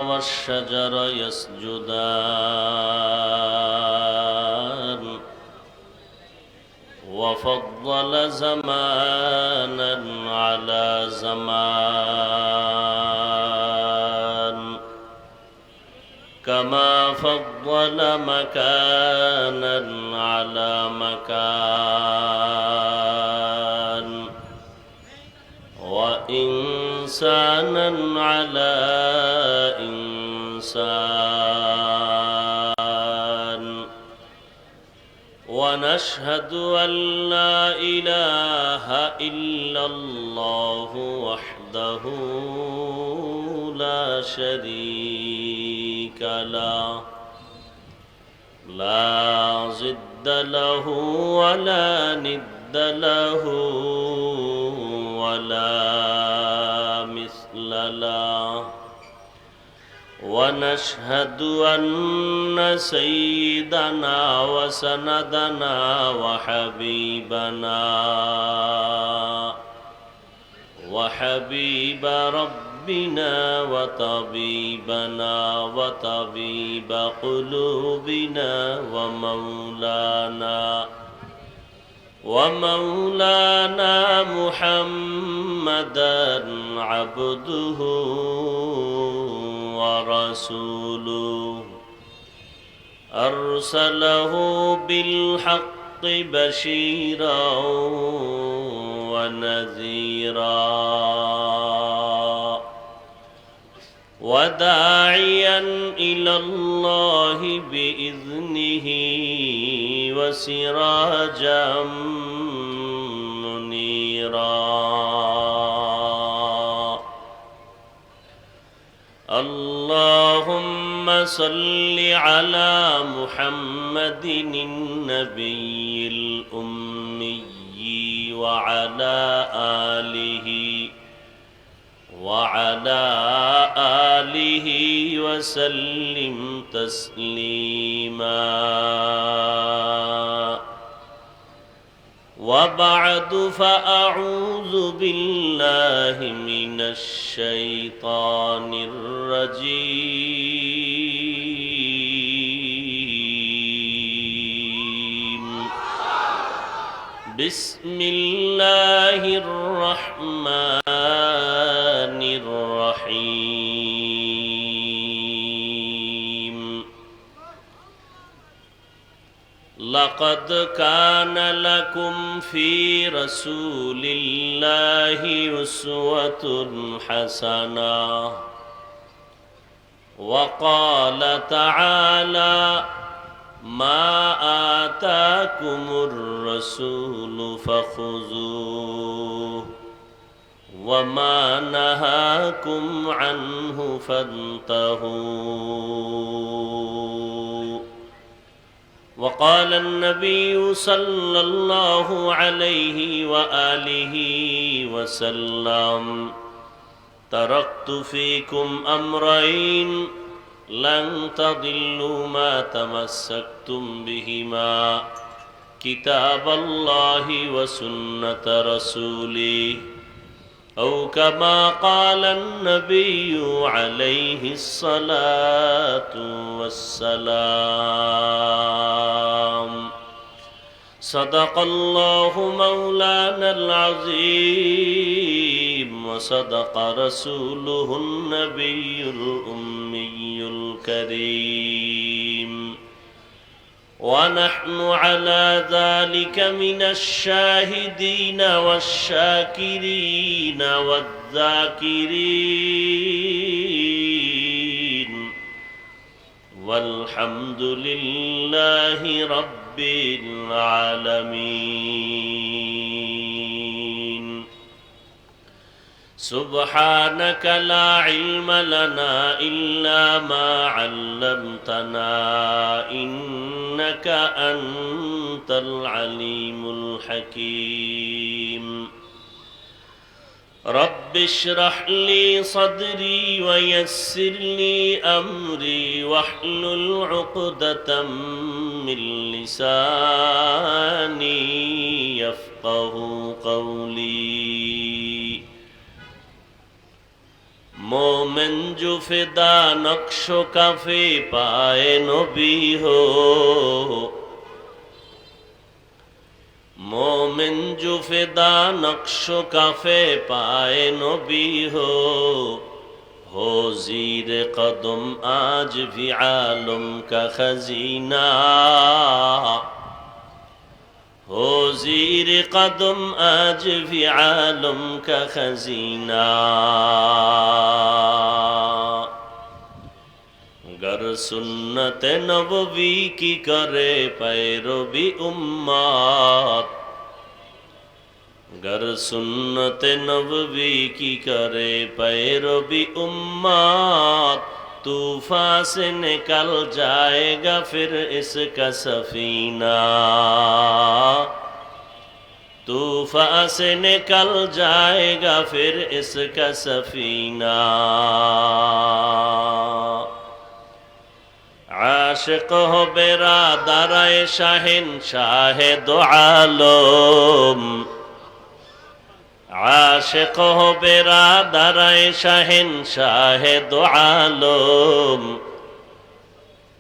والشجر يسجدان وفضل زمانا على زمان كما فضل مكانا على مكان وإنسانا على إنسان ونشهد أن لا إله إلا الله وحده لا شريك له لا ضد له ولا ند له ولا مثل له ونشهد أن سيدنا وسندنا وحبيب ربنا وطبيبنا وطبيب قلوبنا ومولانا محمدا عبده ورسوله أرسله بالحق بشيرا ونذيرا وداعيا إلى الله بإذنه وسراجا منيرا اللهم صل على محمد النبي الأمي وعلى آله وسلم تسليما وبعد فأعوذ بالله من الشيطان الرجيم بسم الله الرحمن الرحيم لقد كان لكم في رسول الله أسوة حسنة وقال تعالى ما آتاكم الرسول فخذوه وما نهاكم عنه فانتهوا وقال النبي صلى الله عليه وآله وسلم تركت فيكم أمرين لن تضلوا ما تمسكتم بهما كتاب الله وسنة رسوله أو كما قال النبي عليه الصلاة والسلام صدق الله مولانا العظيم وصدق رسوله النبي الأمي الكريم ونحن على ذلك من الشاهدين والشاكرين والذاكرين والحمد لله رب العالمين سبحانك لا علم لنا إلا ما علمتنا إنك أنت العليم الحكيم رب اشرح لي صدري ويسر لي أمري واحلل عقدة من لساني يفقه قولي मोमिन जो फिदा नक्शो काफे पाए नबी हो, मोमिन जो फिदा नक्शो काफे पाए नबी हो ज़ीर कदम आज भी आलम का खजीना, हो ज़ीर कदम आज भी आलम का खजीना। गर सुन्नत नबवी की करे पैरवी उम्मत, गर सुन्नत नबवी की करे पैरवी उम्मत, तूफान से निकल जाएगा फिर इसका सफीना, तूफान से निकल जाएगा फिर इसका सफीना। आशिक हो बेरादर शाहिन शाह दो आलम, आशिक हो बेरादर शाहिन शाह दो आलम,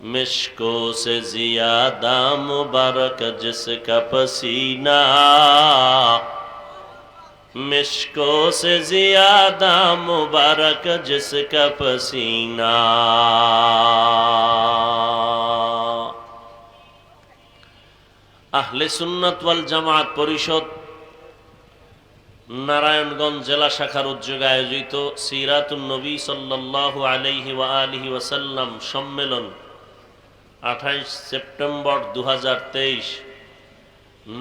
मिश्को से ज़ियादा मुबारक जिसका पसीना, मिश्को से ज़ियादा मुबारक जिसका पसीना। আহলে সুন্নাত ওয়াল জামাত পরিষদ নারায়ণগঞ্জ জেলা শাখার উদ্যোগে আয়োজিত সিরাতুন নবী সাল্লাল্লাহু আলাইহি ওয়া আলিহি ওয়াসাল্লাম সম্মেলন 28 সেপ্টেম্বর 2023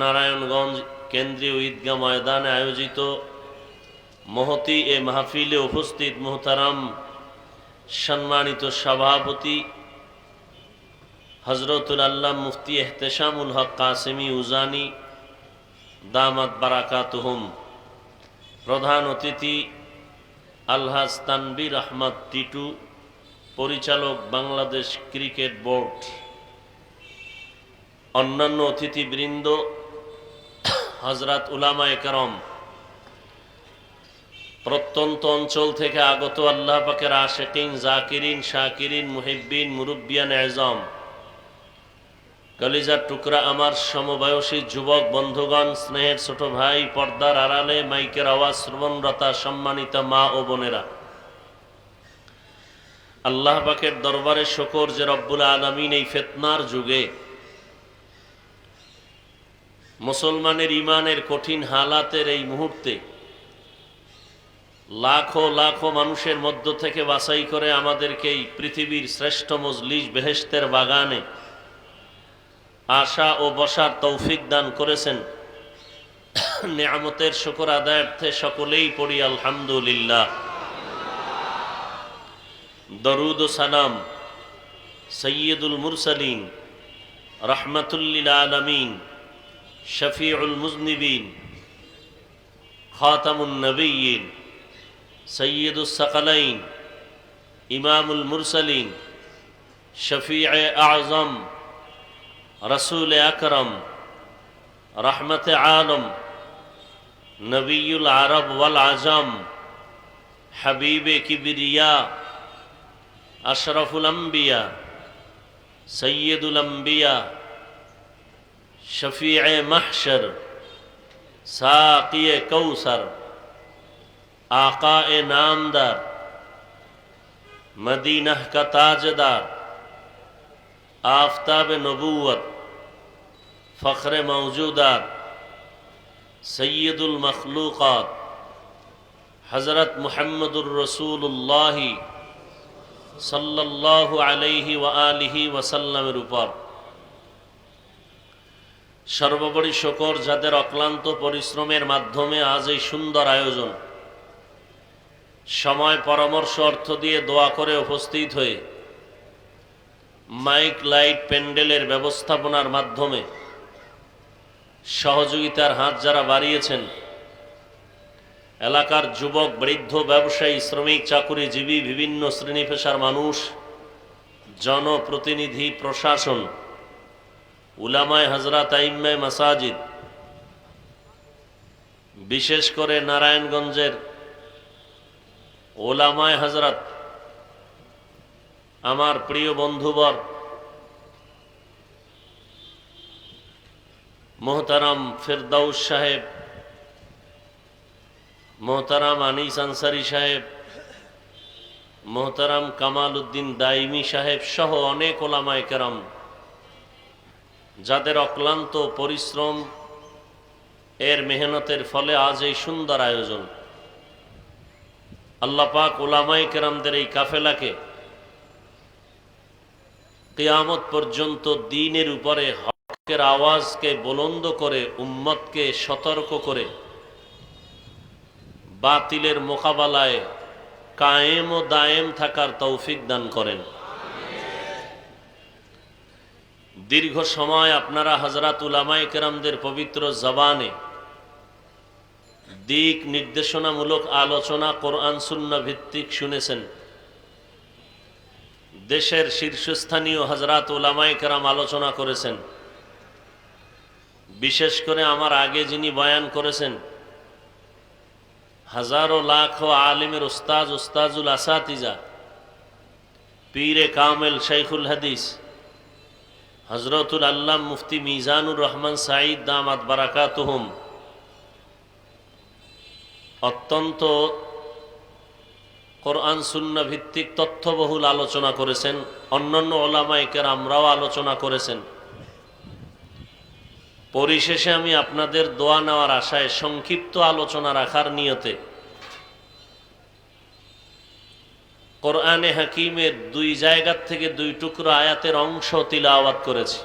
নারায়ণগঞ্জ কেন্দ্রীয় ঈদগাহ ময়দানে আয়োজিত মহতি এ মাহফিলে উপস্থিত মুহতারাম সম্মানিত সভাপতি হযরতুল আল্লাহ মুফতি ইহতেশামুল হক কাসেমি উজানি দামাত বারাকাতুহুম, প্রধান অতিথি আলহাজ তানবীর আহমদ টিটু, পরিচালক বাংলাদেশ ক্রিকেট বোর্ড, অন্যান্য অতিথিবৃন্দ, হযরত উলামায়ে কেরাম, প্রত্যন্ত অঞ্চল থেকে আগত আল্লাহ পাকের আশিকিন, জাকিরিন, শাকিরিন, মুহিব্বিন, মুরব্বিয়ান এজম, কলিজার টুকরা আমার সমবয়সী যুবক বন্ধুগণ, স্নেহের ছোট ভাই, পর্দার আড়ালে মাইকের আওয়াজ শ্রবণরতা সম্মানিত মা ও বোনেরা, আল্লাহ পাকের দরবারে শুকর যে রব্বুল আলামিন এই ফিতনার যুগে মুসলমানের ইমানের কঠিন হালাতের এই মুহূর্তে লাখো লাখো মানুষের মধ্য থেকে বাছাই করে আমাদেরকে এই পৃথিবীর শ্রেষ্ঠ মজলিস বেহেশতের বাগানে আশা ও বসার তৌফিক দান করেছেন। নিয়ামতের শুকর আদায়ার্থে সকলেই পড়ি আলহামদুলিল্লাহ। দরুদ ও সালাম সৈয়দুল মুরসালিন, রাহমাতুল লিল আলামিন, শফিউল মুজনিবিন, খাতামুন নবিয়্যিন, সৈয়দুস সাকালাইন, ইমামুল মুরসালিন, শফিয়ে আযম, रसूल अकरम, रहमत आलम, नबीउल अरब वल आजम, हबीब किबरिया, अशरफुल अंबिया, सय्यदुल अंबिया, शफीए महशर, साक़िए कौसर, आक़ाए नामदार, मदीना का ताजदार, आफताब नबूवत, फ़ख्र मौजूदात, सय्यदुल मखलूक़ात, हज़रत मुहम्मदुर रसूलुल्लाह सल्लल्लाहु अलैहि व आलिहि वसल्लमेर উপর সর্বোপরি শুকর যাদের অক্লান্ত পরিশ্রমের মাধ্যমে আজ এই সুন্দর আয়োজন, সময় পরামর্শ অর্থ দিয়ে দোয়া করে উপস্থিত হয়ে মাইক লাইট প্যান্ডেলের ব্যবস্থাপনার মাধ্যমে সহযোগিতার হাত যারা বাড়িয়েছেন, এলাকার যুবক, বৃদ্ধ, ব্যবসায়ী, শ্রমিক, চাকুরিজীবী, বিভিন্ন শ্রেণী পেশার মানুষ, জনপ্রতিনিধি, প্রশাসন, উলামায়ে হযরত, আইম্মায়ে মাসাজিদ, বিশেষ করে নারায়ণগঞ্জের ওলামায়ে হযরত, আমার প্রিয় বন্ধুবর, মোহতারাম ফেরদাউস সাহেব, মোহতারাম আনিস আনসারী সাহেব, মোহতারাম কামাল উদ্দিন দাইমি সাহেব সহ অনেক ওলামায়ে কেরাম, যাদের অক্লান্ত পরিশ্রম এর মেহনতের ফলে আজ এই সুন্দর আয়োজন। আল্লাহ পাক ওলামায়ে কেরামদের এই কাফেলাকে কিয়ামত পর্যন্ত দ্বীনের উপরে হকের আওয়াজকে বুলন্দ করে, উম্মতকে সতর্ক করে বাতিলের মোকাবেলায় কায়েম ও দায়েম থাকার তৌফিক দান করেন। দীর্ঘ সময় আপনারা হযরত উলামায়ে কেরামদের পবিত্র জবানে দিক নির্দেশনামূলক আলোচনা কোরআন সুন্নাহ ভিত্তিক শুনেছেন। দেশের শীর্ষস্থানীয় হযরত উলামায়ে কেরাম আলোচনা করেছেন। বিশেষ করে আমার আগে যিনি বয়ান করেছেন, হাজারো লাখো আলিমের উস্তাজ, উস্তাজুল আসাতিজা, পীরে কামেল শাইখুল হাদিস হযরতুল আল্লাম মুফতি মিজানুর রহমান সাঈদ দামাত বারাকাতুহুম অত্যন্ত কোরআন সুন্নাহ ভিত্তিক তথ্যবহুল আলোচনা করেছেন। অন্যান্য ওলামায়ে কেরামরাও আলোচনা করেছেন। পরিশেষে আমি আপনাদের দোয়া নেওয়ার আশায় সংক্ষিপ্ত আলোচনা রাখার নিয়তে কোরআনে হাকিমের দুই জায়গা থেকে দুই টুকরো আয়াতের অংশ তিলাওয়াত করেছি।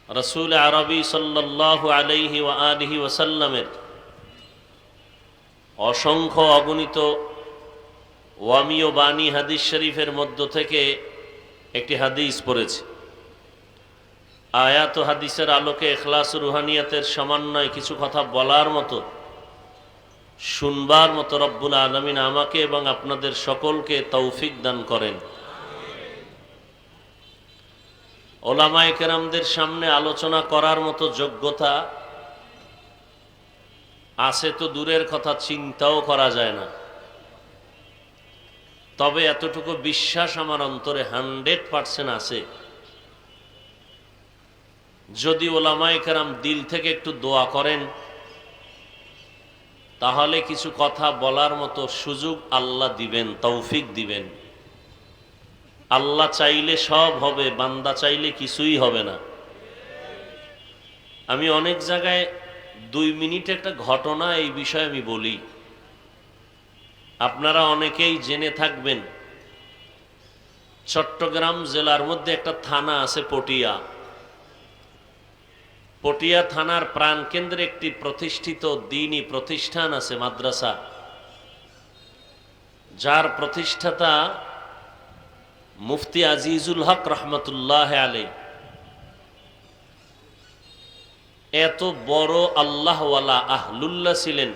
রাসূল আরবি সাল্লাল্লাহু আলাইহি ওয়া আলিহি ওয়াসাল্লামের অসংখ্য অগণিত ওয়ামি ও বানী হাদিস শরীফের মধ্য থেকে একটি হাদিস পড়েছি। আয়াত ও হাদিসের আলোকে ইখলাস ও রুহানিয়াতের সমন্বয়ে কিছু কথা বলার মতো, শুনবার মতো রব্বুল আলামিন আমাকে এবং আপনাদের সকলকে তৌফিক দান করেন। ওলামায়ে কেরামদের সামনে আলোচনা করার মতো যোগ্যতা আছে তো দূরের কথা, চিন্তাও করা যায় না। তবে এতটুকু বিশ্বাস আমার অন্তরে 100% আছে, যদি ওলামায়ে কেরাম দিল থেকে একটু দোয়া করেন তাহলে কিছু কথা বলার মতো সুযোগ আল্লাহ দিবেন, তৌফিক দিবেন। আল্লাহ চাইলে সব হবে, বান্দা চাইলে কিছুই হবে না। আমি অনেক জায়গায় 2 মিনিট একটা ঘটনা এই বিষয়ে আমি বলি, আপনারা অনেকেই জেনে থাকবেন। চট্টগ্রাম জেলার মধ্যে একটা থানা আছে পটিয়া। পটিয়া থানার প্রাণকেন্দ্রে একটি প্রতিষ্ঠিত দ্বীনি প্রতিষ্ঠান আছে, মাদ্রাসা, যার প্রতিষ্ঠাতা মুফতি আজিজুল হক রহমতুল্লাহ আলাইহি। এত বড় আল্লাহওয়ালা আহলুল্লাহ ছিলেন,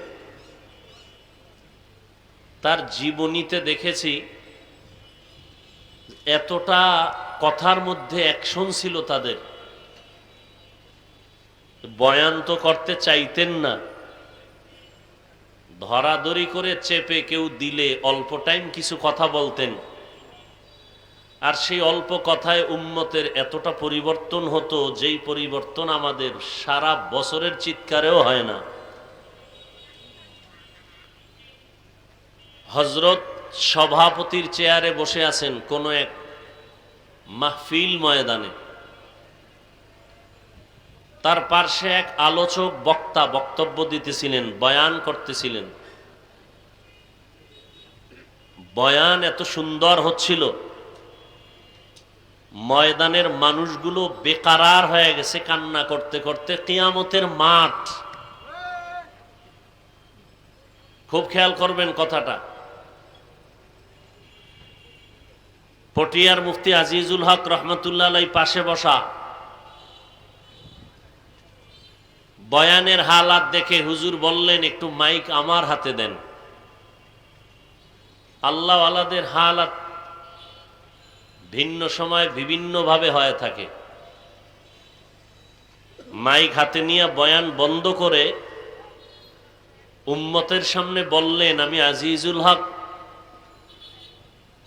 তার জীবনীতে দেখেছি এতটা কথার মধ্যে অ্যাকশন ছিল তাদের। বয়ান তো করতে চাইতেন না, ধরাধরি করে চেপে কেউ দিলে অল্প টাইম কিছু কথা বলতেন, আর সেই অল্প কথায় উম্মতের এতটা পরিবর্তন হতো, যেই পরিবর্তন আমাদের সারা বছরের চিৎকারেও হয় না। হযরত সভাপতির চেয়ারে বসে আছেন কোনো এক মাহফিল ময়দানে, তার পার্শ্বে এক আলোচক বক্তা বক্তব্য দিতেছিলেন, বয়ান করতেছিলেন। বয়ান এত সুন্দর হচ্ছিল, ময়দানের মানুষগুলো বেকারার হয়ে গেছে কান্না করতে করতে। কিয়ামতের মাঠ, খুব খেয়াল করবেন কথাটা। পটিয়ার মুফতি আজিজুল হক রহমতুল্লাহ আলাইহি পাশে বসা। বয়ানের হালাত দেখে হুজুর বললেন, একটু মাইক আমার হাতে দেন। আল্লাহ ওয়ালাদের হালাত ভিন্ন সময় বিভিন্নভাবে হয়ে থাকে। মাইক হাতে নিয়ে বয়ান বন্ধ করে উম্মতের সামনে বললেন, আমি আজিজুল হক,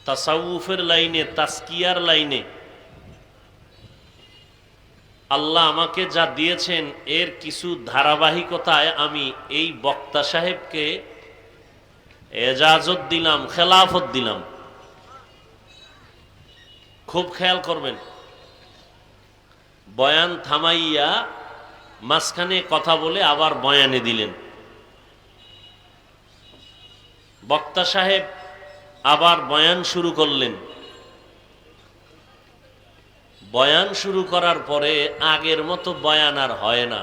তাসাউফের লাইনে, তাসকিয়ার লাইনে আল্লাহ আমাকে যা দিয়েছেন এর কিছু ধারাবাহিকতায় আমি এই বক্তা সাহেবকে এজাজত দিলাম, খেলাফত দিলাম। খুব খেয়াল করবেন, বয়ান থামাইয়া মাঝখানে কথা বলে আবার বয়ানে দিলেন। বক্তা সাহেব আবার বয়ান শুরু করলেন। বয়ান শুরু করার পরে আগের মতো বয়ান আর হয় না।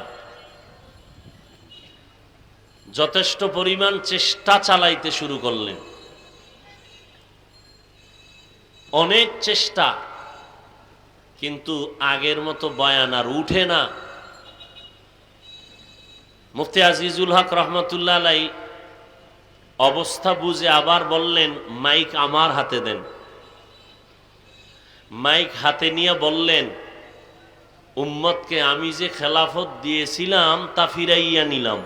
যথেষ্ট পরিমাণ চেষ্টা চালাইতে শুরু করলেন, অনেক চেষ্টা, কিন্তু আগের মতো বয়ান আর উঠে না। মুফতি আজিজুল হক রহমতুল্লাহ আলাই অবস্থা বুঝে আবার বললেন, মাইক আমার হাতে দেন। মাইক হাতে নিয়ে বললেন, উম্মতকে আমি যে খেলাফত দিয়েছিলাম তা ফিরাইয়া নিলাম।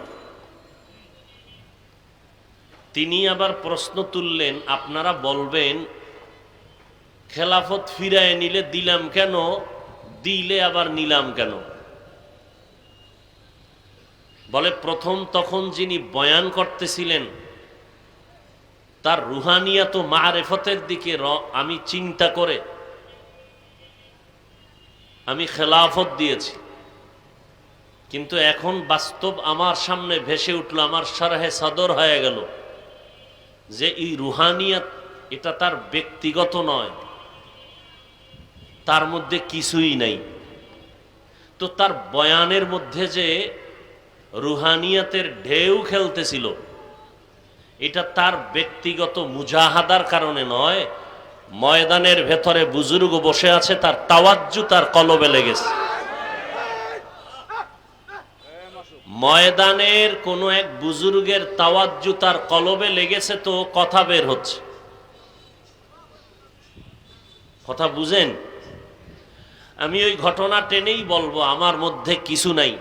তিনি আবার প্রশ্ন তুললেন, আপনারা বলবেন খেলাফত ফিরাইয়া নিলে দিলাম কেন, দিলে আবার নিলাম কেন? বলে, প্রথম তখন যিনি বয়ান করতেছিলেন তার রুহানিয়াত ও মারেফতের দিকে আমি চিন্তা করে আমি খেলাফত দিয়েছি, কিন্তু এখন বাস্তব আমার সামনে ভেসে উঠল, আমার শরহে সদর হয়ে গেল যে এই রুহানিয়াত এটা তার ব্যক্তিগত নয়, তার মধ্যে কিছুই নাই। তো তার বয়ানের মধ্যে যে রুহানিয়াতের ঢেউ খেলতেছিল, এটা তার ব্যক্তিগত মুজাহাদার কারণে নয়, ময়দানের ভেতরে বুজুর্গ বসে আছে, তার তাওয়াজ্জু তার কলবে লেগেছে। ময়দানের কোন এক বুজুর্গের তাওয়াজ্জু তার কলবে লেগেছে, তো কথা বের হচ্ছে। কথা বুঝেন? আমি ওই ঘটনা টেনেই বলবো, আমার মধ্যে কিছু নাই।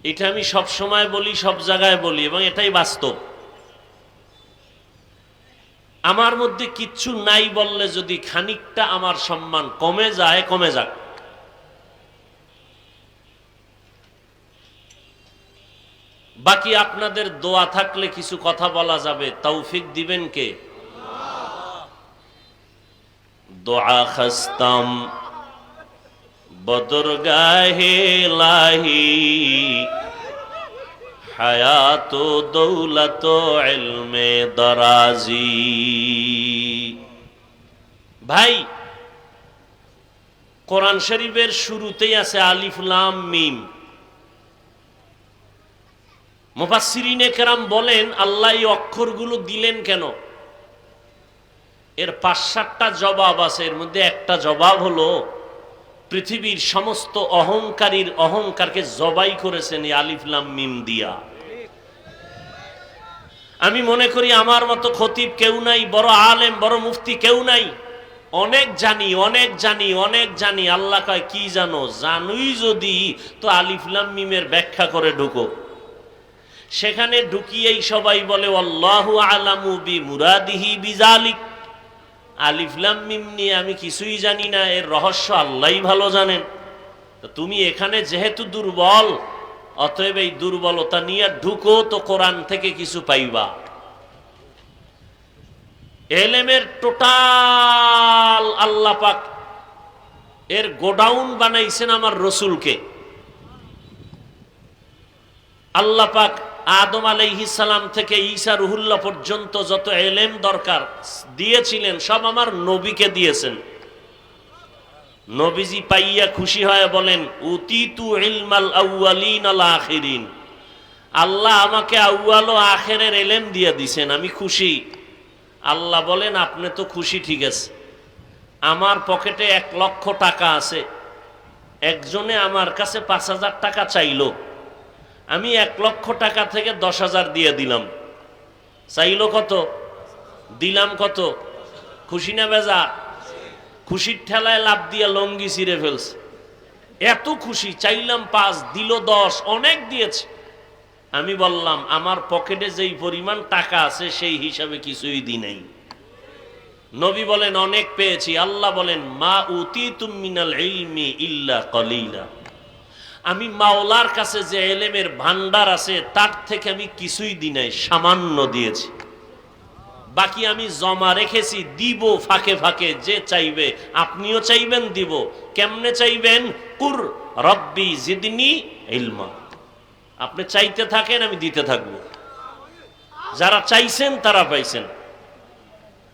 এটা আমি সব সময় বলি, সব জায়গায় বলি, এবং এটাই বাস্তব। আমার মধ্যে কিচ্ছু নাই বললে যদি খানিকটা আমার সম্মান কমে যায়, কমে যাক। বাকি আপনাদের দোয়া থাকলে কিছু কথা বলা যাবে, তৌফিক দিবেন কে? দোয়া খাস্তাম বদরগাহে লাহি, হায়াত দৌলত ইলমে দরাজি। ভাই, কোরআন শরীফের শুরুতেই আছে আলিফ লাম মিম। মুফাসসিরিনে কেরাম বলেন, আল্লাহ এই অক্ষরগুলো দিলেন কেন? এর ৫-৭টা জবাব আছে। এর মধ্যে একটা জবাব হলো, পৃথিবীর সমস্ত অহংকারীর অহংকারকে জবাই করেছেন এই আলিফ লাম মিম দিয়া। আমি মনে করি আমার মতো খতিব কেউ নাই, বড় আলেম, বড় মুফতি কেউ নাই। অনেক জানি, অনেক জানি, অনেক জানি। আল্লাহ কয়, কি জানো? জানুই যদি তো আলিফ লাম মিমের ব্যাখ্যা করে ঢুকো। সেখানে ঢুকিয়েই সবাই বলে, আল্লাহু আলামু বিমুরাদিহি বিযালিক। আলিফ লাম মিম নিয়ে আমি কিছুই জানি না, এর রহস্য আল্লাহই ভালো জানেন। তো তুমি এখানে যেহেতু দুর্বল, অতএব এই দুর্বলতা নিয়ে ঢুকো, তো কোরআন থেকে কিছু পাইবা। এলেমের টোটাল আল্লাহ পাক এর গোডাউন বানাইছেন আমার রসুলকে। আল্লাহ পাক আদম আলাইহিস সালাম থেকে ঈসা রুহুল্লাহ পর্যন্ত যত এলেম দরকার দিয়েছিলেন, সব আমার নবীকে দিয়েছেন। নবীজি পাইয়া খুশি হয়ে বলেন, উতিতু ইলমাল আউয়ালিন আল আখিরিন। আল্লাহ আমাকে আউয়াল ও আখিরের এলেম দিয়ে দিছেন, আমি খুশি। আল্লাহ বলেন, আপনি তো খুশি, ঠিক আছে। আমার পকেটে 1,00,000 টাকা আছে, একজনে আমার কাছে 5,000 টাকা চাইলো, আমি 1,00,000 টাকা থেকে 10,000 দিয়ে দিলাম। চাইলো কত? দিলাম কত? খুশি না বেজা? খুশির ঠেলায় লাভ দিয়ে লঙ্গি ছিঁড়ে ফেলছে। এত খুশি, চাইলাম 5, দিল 10, অনেক দিয়েছে। আমি বললাম আমার পকেটে যেই পরিমাণ টাকা আছে সেই হিসাবে কিছুই দিই নাই। নবী বলেন অনেক পেয়েছি। আল্লাহ বলেন মা উতিতুম মিনাল ইলমি ইল্লা কলিলা, আমি মাওলার কাছে যে এলেমের ভান্ডার আছে তার থেকে আমি কিছুই দিই নাই, সামান্য দিয়েছি। বাকি আমি জমা রেখেছি, দিব ফাঁকে ফাঁকে, যে চাইবে। আপনিও চাইবেন দিব। কেমনে চাইবেন? কুর রব্বি জিদনি ইলমা, আপনি চাইতে থাকেন, আমি দিতে থাকব। যারা চাইছেন তারা পাইছেন।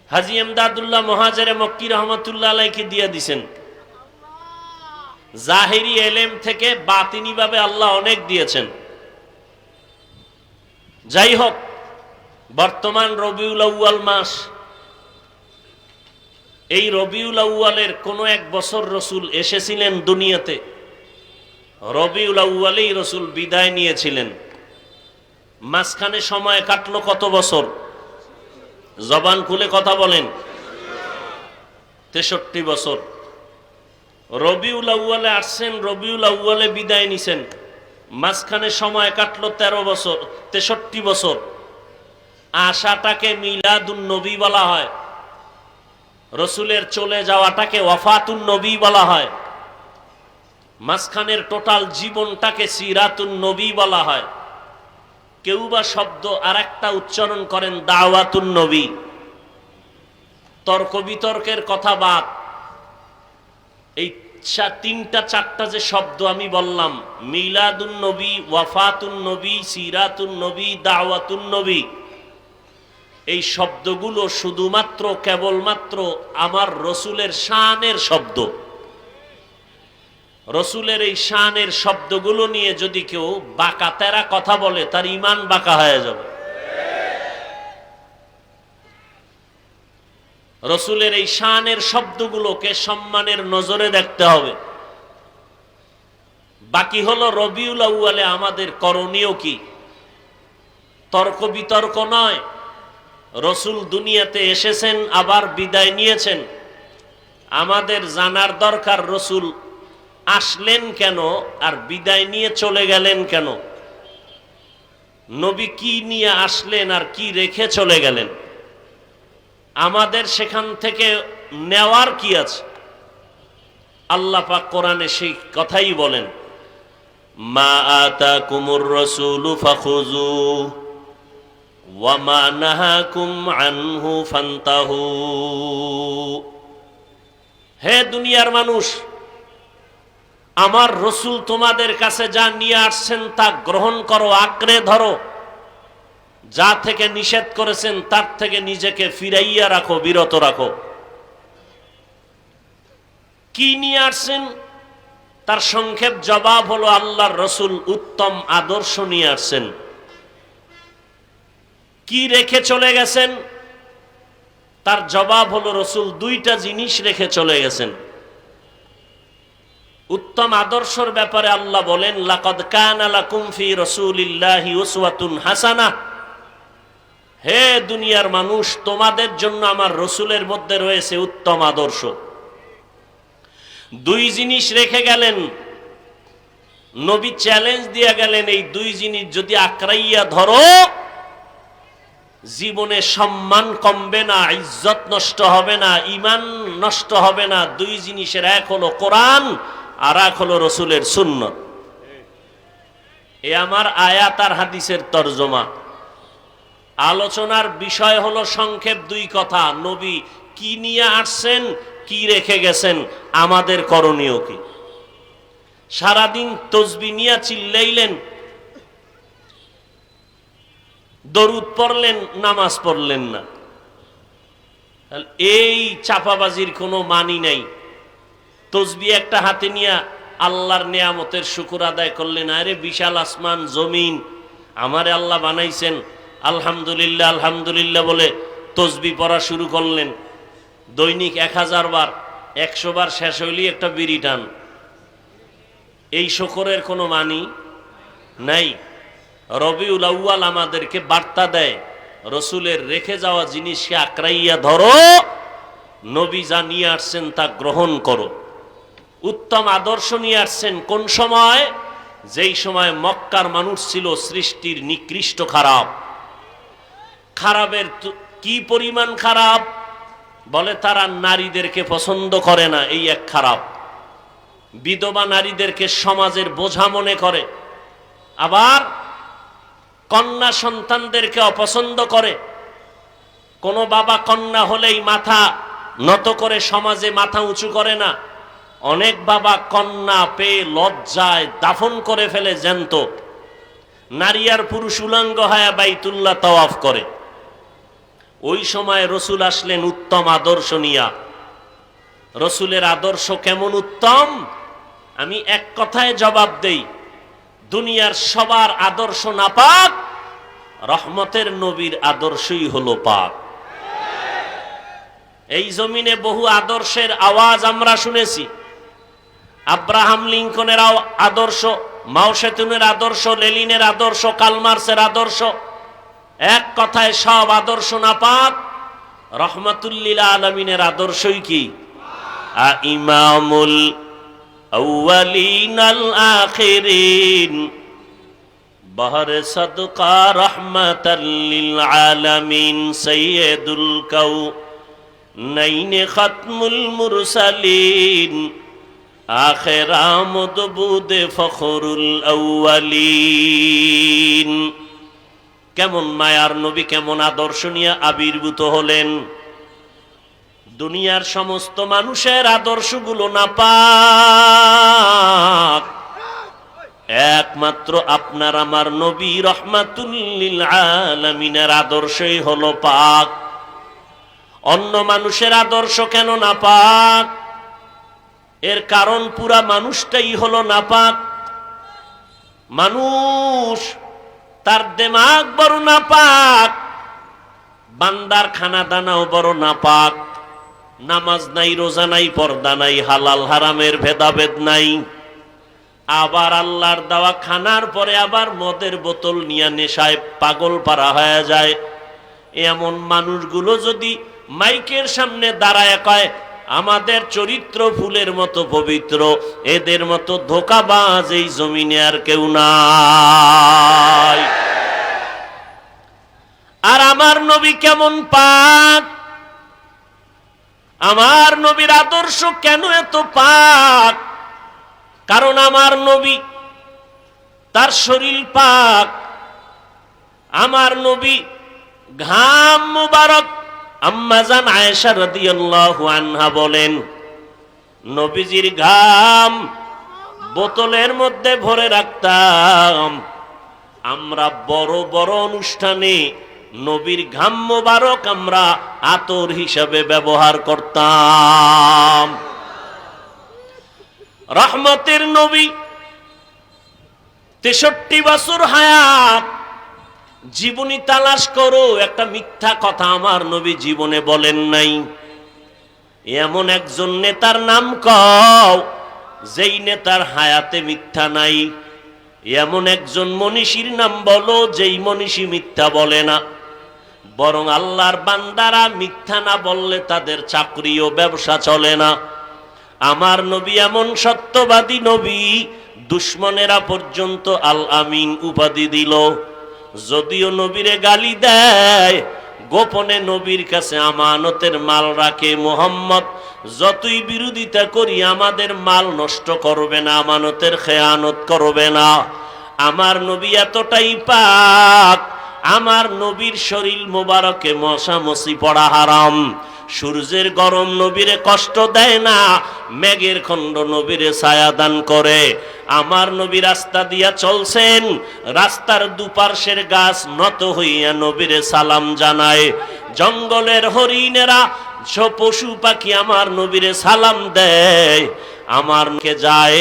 হাজী এমদাদুল্লাহ মুহাজিরে মক্কি রহমাতুল্লাহ আলাইহি দিয়ে দিছেন। জাহেরি এলেম থেকে বাতিনি ভাবে আল্লাহ অনেক দিয়েছেন। যাই হোক, বর্তমান রবিউল আউয়াল মাস, এই রবিউল আউয়ালের কোন এক বছর রসুল এসেছিলেন দুনিয়াতে, রবিউল আউয়ালেই রসুল বিদায় নিয়েছিলেন। মাঝখানে সময় কাটলো কত বছর? জবান খুলে কথা বলেন। 63 বছর। রবিউল আউয়ালে আসছেন, রবিউল আউয়ালে বিদায় নিছেন, মাঝখানে সময় কাটলো 13 বছর, 63 বছর। আশাটাকে মিলাদুন নবী বলা হয়, রসুলের চলে যাওয়াটাকে ওয়াফাতুন নবী বলা হয়, মাঝখানের টোটাল জীবনটাকে সিরাতুন নবী বলা হয়। কেউ বা শব্দ আর একটা উচ্চারণ করেন দাওয়াতুন নবী। তর্ক বিতর্কের কথা বাদ, এই তিনটা চারটা যে শব্দ আমি বললাম, মিলাদুন নবী, ওয়াফাতুন নবী, সিরাতুন নবী, দাওয়াতুন নবী, এই শব্দগুলো শুধুমাত্র কেবলমাত্র আমার রসুলের শানের শব্দ। রসুলের এই শানের শব্দগুলো নিয়ে যদি কেউ বাঁকা তেরা কথা বলে, তার ঈমান বাঁকা হয়ে যাবে। রসুলের এই শানের শব্দগুলোকে সম্মানের নজরে দেখতে হবে। বাকি হলো রবিউল আউয়ালে আমাদের করণীয় কি? তর্ক বিতর্ক নয়। রসুল দুনিয়াতে এসেছেন, আবার বিদায় নিয়েছেন। আমাদের জানার দরকার রসুল আসলেন কেন আর বিদায় নিয়ে চলে গেলেন কেন? নবী কি নিয়ে আসলেন আর কি রেখে চলে গেলেন? আমাদের সেখান থেকে নেওয়ার কি আছে? আল্লাহ পাক কোরআনে সেই কথাই বলেন, মা আতাকুমুর রাসূলু ফাখুযুহু ওয়া মা নাহাকুম আনহু ফান্তাহু। হে দুনিয়ার মানুষ, আমার রসুল তোমাদের কাছে যা নিয়ে আসছেন তা গ্রহণ করো, আঁকড়ে ধরো। যা থেকে নিষেধ করেছেন তার থেকে নিজেকে ফিরাইয়া রাখো, বিরত রাখো। কি নিয়ে আসছেন তার সংক্ষেপ জবাব হলো আল্লাহর রসুল উত্তম আদর্শ নিয়ে আসছেন। কি রেখে চলে গেছেন তার জবাব হলো রসুল দুইটা জিনিস রেখে চলে গেছেন। উত্তম আদর্শের ব্যাপারে আল্লাহ বলেন, লাকাদ কানা লাকুম ফি রাসূলিল্লাহি উসওয়াতুন হাসানাহ। হে দুনিয়ার মানুষ, তোমাদের জন্য আমার রসুলের মধ্যে রয়েছে উত্তম আদর্শ। দুই জিনিস রেখে গেলেন, নবী চ্যালেঞ্জ দিয়ে গেলেন, এই দুই জিনিস যদি আঁকড়াইয়া ধরো, জীবনে সম্মান কমবে না, ইজ্জত নষ্ট হবে না, ঈমান নষ্ট হবে না। দুই জিনিসের এক হলো কোরআন, আর এক হলো রসুলের সুন্নত। এ আমার আয়াত আর হাদিসের তরজমা। আলোচনার বিষয় হলো সংক্ষেপ দুই কথা, নবী কি নিয়ে আসছেন, কি রেখে গেছেন, আমাদের করণীয় কি। সারাদিন তসবিহ নিয়ে চিল্লাইলেন, দরুদ পড়লেন, নামাজ পড়লেন না। এই চাপাবাজির কোনো মানি নাই। তসবিহ একটা হাতে নিয়ে আল্লাহর নেয়ামতের শুকর আদায় করলেন। আরে বিশাল আসমান জমিন আমারে আল্লাহ বানাইছেন, আলহামদুলিল্লাহ আলহামদুলিল্লাহ বলে তসবিহ পড়া শুরু করলেন। দৈনিক 1000 বার, 100 বার শেষ হইলেই একটা বিড়ি টান। এই শুকরের কোনো মানি নাই। রবিউল আউয়াল আমাদেরকে বার্তা দেয়, রসুলের রেখে যাওয়া জিনিসকে আঁকড়াইয়া ধরো, নবী যা নিয়ে আসছেন তা গ্রহণ করো। উত্তম আদর্শ নিয়ে আসছেন কোন সময়? যেই সময় মক্কার মানুষ ছিল সৃষ্টির নিকৃষ্ট খারাপ। খারাপের কি পরিমাণ খারাপ, বলে তারা নারীদেরকে পছন্দ করে না, এই এক খারাপ। বিধবা নারীদেরকে সমাজের বোঝা মনে করে, আবার কন্যা সন্তানদেরকে অপছন্দ করে। কোনো বাবা কন্যা হলেই মাথা নত করে সমাজে মাথা উঁচু করে না। অনেক বাবা কন্যা পেয়ে লজ্জায় দাফন করে ফেলে জ্যান্ত। নারী আর পুরুষ উলঙ্গ হয়ে বাইতুল্লাহ তাওয়াফ করে। ওই সময় রসুল আসলেন উত্তম আদর্শ নিয়া। রসুলের আদর্শ কেমন উত্তম, আমি এক কথায় জবাব দেই, দুনিয়ার সবার আদর্শ না পাক, রহমতের নবীর আদর্শই হলো পাক। এই জমিনে বহু আদর্শের আওয়াজ আমরা শুনেছি। আব্রাহাম লিঙ্কনের আদর্শ, মাও সেতুনের আদর্শ, লেনিনের আদর্শ, কালমার্সের আদর্শ, এক কথায় সব আদর্শ না পাক, রহমাতুল্লিল আলামিনের আদর্শই কি? ইমামুল আউয়ালিন আল আখিরিন বহরে সাদকা রহমাতাল লিল আলামিন সাইয়্যিদুল কাউনাইন খাতমুল মুরসালিন আখির আমদ বুদে ফখরুল আউয়ালিন। কেমন মায়ার নবী, কেমন আদর্শ নিয়ে আবির্ভূত হলেন। দুনিয়ার সমস্ত মানুষের আদর্শগুলো নাপাক, একমাত্র আপনার আমার নবী রহমাতুল লিল আলামিনের আদর্শই হলো পাক। অন্য মানুষের আদর্শ কেন নাপাক? এর কারণ পুরা মানুষটাই হলো নাপাক। মানুষ, তার দেমাগ বড় নাপাক, বান্দার খানা দানাও বড় নাপাক। নামাজ নাই, রোজা নাই, পর্দা নাই, হালাল হারামের ভেদাভেদ নাই। আবার আল্লাহর দেওয়া খানার পরে আবার মদের বোতল নিয়ে নেশায় পাগল পারা হয়ে যায়। এমন মানুষগুলো যদি মাইকের সামনে দাঁড়ায় কয় আমাদের চরিত্র ফুলের মতো পবিত্র, এদের মতো ধোঁকাবাজ এই জমিনে আর কেউ নাই। আর আমার নবী কেমন পাক, আমার নবীর আদর্শ কেন এত পাক? কারণ আমার নবী, তার শরীর পাক। আমার নবী ঘাম মুবারক, আম্মা জান আয়েশা রাদিয়াল্লাহু আনহা বলেন, নবীজির ঘাম বোতলের মধ্যে ভরে রাখতাম। আমরা বড় বড় অনুষ্ঠানে নবীর ঘাম মুবারক আমরা আতর হিসাবে ব্যবহার করতাম। রহমতের নবী 63 বছর হায়াত। জীবনী তালাশ করো, একটা মিথ্যা কথা আমার নবী জীবনে বলেন নাই। এমন একজন নেতার নাম কও যেই নেতার হায়াতে মিথ্যা নাই। এমন একজন মনীষীর নাম বলো যেই মনীষী মিথ্যা বলে না। বরং আল্লাহর বান্দারা মিথ্যা না বললে তাদের চাকরি ও ব্যবসা চলে না। আমার নবী এমন সত্যবাদী নবী, দুশ্মনেরা পর্যন্ত আল আমিন উপাধি দিল। যদিও নবীরে গালি দেয়, গোপনে নবীর কাছে আমানতের মাল রাখে। মুহাম্মদ যতই বিরোধিতা করি আমাদের মাল নষ্ট করবে না, আমানতের খেয়ানত করবে না। আমার নবী এতটাই পাক, আমার নবীর শরীর মোবারকে মশা মশি পড়া হারাম। সূর্যের গরম নবীরে কষ্ট দেয় না, মেঘের খণ্ড নবীরে ছায়া দান করে। আমার নবী রাস্তা দিয়া চলছেন, রাস্তার দুপার্শ্বের গাছ নত হইয়া নবীরে সালাম জানায়। জঙ্গলের হরিণেরা, পশু পাখি আমার নবীরে সালাম দেয়। আমার কে যায়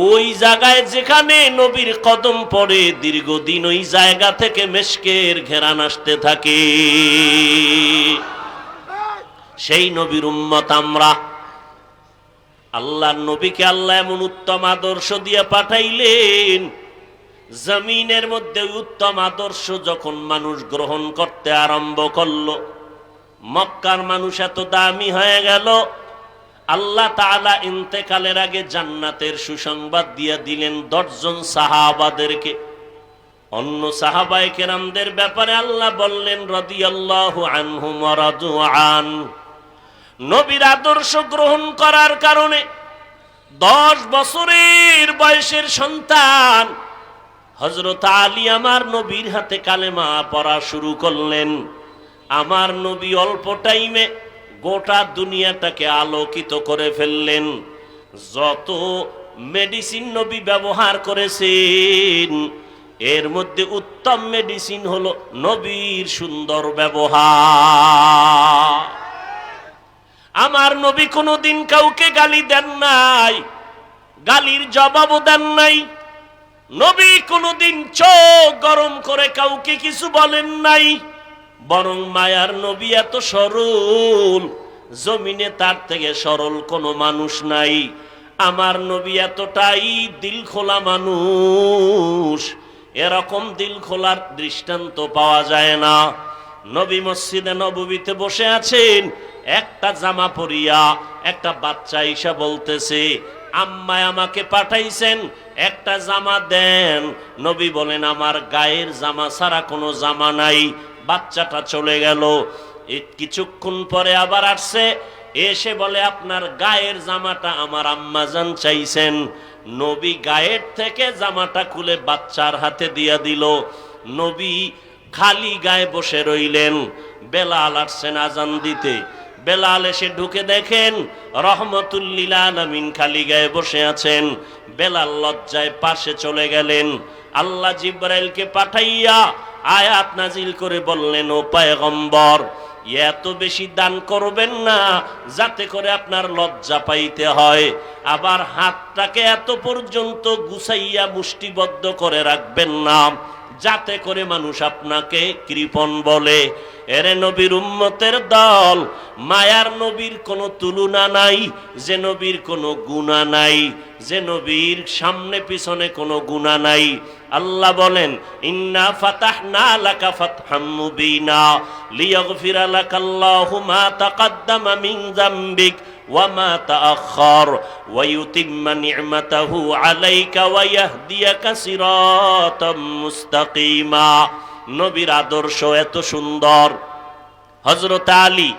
ওই জায়গায় যেখানে নবীর কদম পড়ে, দীর্ঘদিন ওই জায়গা থেকে মেশকের ঘেরান আসতে থাকে। সেই নবীর উম্মত আমরা। আল্লাহর নবীকে আল্লাহ এমন উত্তম আদর্শ দিয়ে পাঠাইলেন, জমিনের মধ্যে উত্তম আদর্শ যখন মানুষ গ্রহণ করতে আরম্ভ করলো, মক্কার মানুষ এত দামি হয়ে গেল। আল্লাহ তাআলা ইন্তেকালের আগে জান্নাতের সুসংবাদ দিয়ে দিলেন 10 জন সাহাবাদেরকে। অন্য সাহাবায়ে কেরামদের ব্যাপারে আল্লাহ বললেন রাদিয়াল্লাহু আনহুম ওয়া রাদু আন। নবীর আদর্শ গ্রহণ করার কারণে 10 বছরের বয়সের সন্তান হযরত আলী আমার নবীর হাতে কালেমা পড়া শুরু করলেন। আমার নবী অল্প টাইমে গোটা দুনিয়াটাকে আলোকিত করে ফেললেন। যত মেডিসিন নবী ব্যবহার করেছেন এর মধ্যে উত্তম মেডিসিন হলো নবীর সুন্দর ব্যবহার। আমার নবী কোনোদিন কাউকে গালি দেন নাই, গালির জবাবও দেন নাই। নবী কোনোদিন চোখ গরম করে কাউকে কিছু বলেন নাই, বরং মায়ার নবী এত সরল, জমিনে তার থেকে সরল কোনো মানুষ নাই। আমার নবী এতটাই দিল খোলা মানুষ, এরকম দিল খোলার দৃষ্টান্ত পাওয়া যায় না। নবী মসজিদে নববীতে বসে আছেন, একটা জামা পরিয়া একটা বাচ্চা ঈশা বলতেছে আম্মায় আমাকে পাঠাইছেন, একটা জামা দেন। নবী বলেন আমার গায়ের জামা ছাড়া কোনো জামা নাই। বাচ্চাটা চলে গেল। কিছুক্ষণ পরে আবার আসছে, এসে বলে আপনার গায়ের জামাটা আমার আম্মাজান চাইছেন। নবী গায়ের থেকে জামাটা খুলে বাচ্চার হাতে দিয়া দিল। নবী খালি গায়ে বসে রইলেন। বেলাল আসছেন আজান দিতে। বেলাল এসে ঢুকে দেখেন রহমতুল লিল আলামিন খালি গায়ে বসে আছেন। বেলাল লজ্জায় পাশে চলে গেলেন। আল্লাহ জিবরাইলকে পাঠাইয়া আয়াত নাজিল করে বললেন ও পয়গম্বর, এত বেশি দান করবেন না যাতে করে আপনার লজ্জা পাইতে হয়। আবার হাতটাকে এত পর্যন্ত গুছাইয়া মুষ্টিবদ্ধ করে রাখবেন না যাতে করে মানুষ আপনাকে কৃপণ বলে। এরে নবীর উম্মতের দল, মায়ার নবীর কোনো তুলনা নাই, যে নবীর কোনো গুনাহ নাই, যে নবীর সামনে পিছনে কোনো গুনাহ নাই। আল্লাহ বলেন ইন্না ফাতাহনা লাকা ফাতহাম মুবিনা লিয়াগফিরা লাকাল্লাহু মা তাকাদ্দামা মিন যামবিক ওয়া মা তাআখার ওয়া ইউতিম্মা নি'মাতাহু আলাইকা ওয়া ইয়াহদিয়াকা সিরাতাম মুস্তাকিমা। নবীর আদর্শ এত সুন্দর। হযরত আলী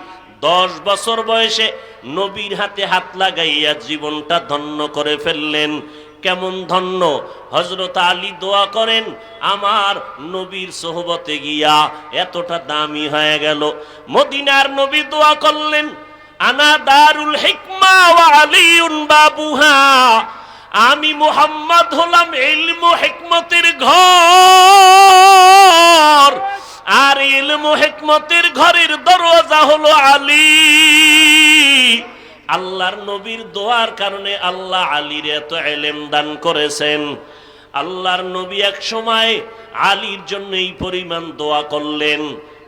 10 বছর বয়সে নবীর হাতে হাত লাগাইয়া জীবনটা ধন্য করে ফেললেন। কেমন ধন্য! হযরত আলী দোয়া করেন আমার নবীর সোহবতে গিয়া এতটা দামি হয়ে গেল। মদিনার নবী দোয়া করলেন আনা দারুল হিকমা ওয়া আলিউন বাবুহা, আমি মুহাম্মদ হলাম ইলম ও হিকমতের ঘর, আর ইলম ও হিকমতের ঘরের দরওয়াজা হলো আলী। আল্লাহর নবীর দোয়ার কারণে আল্লাহ আলীর এত ইলম দান করেছেন। আল্লাহর নবী এক সময় আলীর জন্য এই পরিমাণ দোয়া করলেন।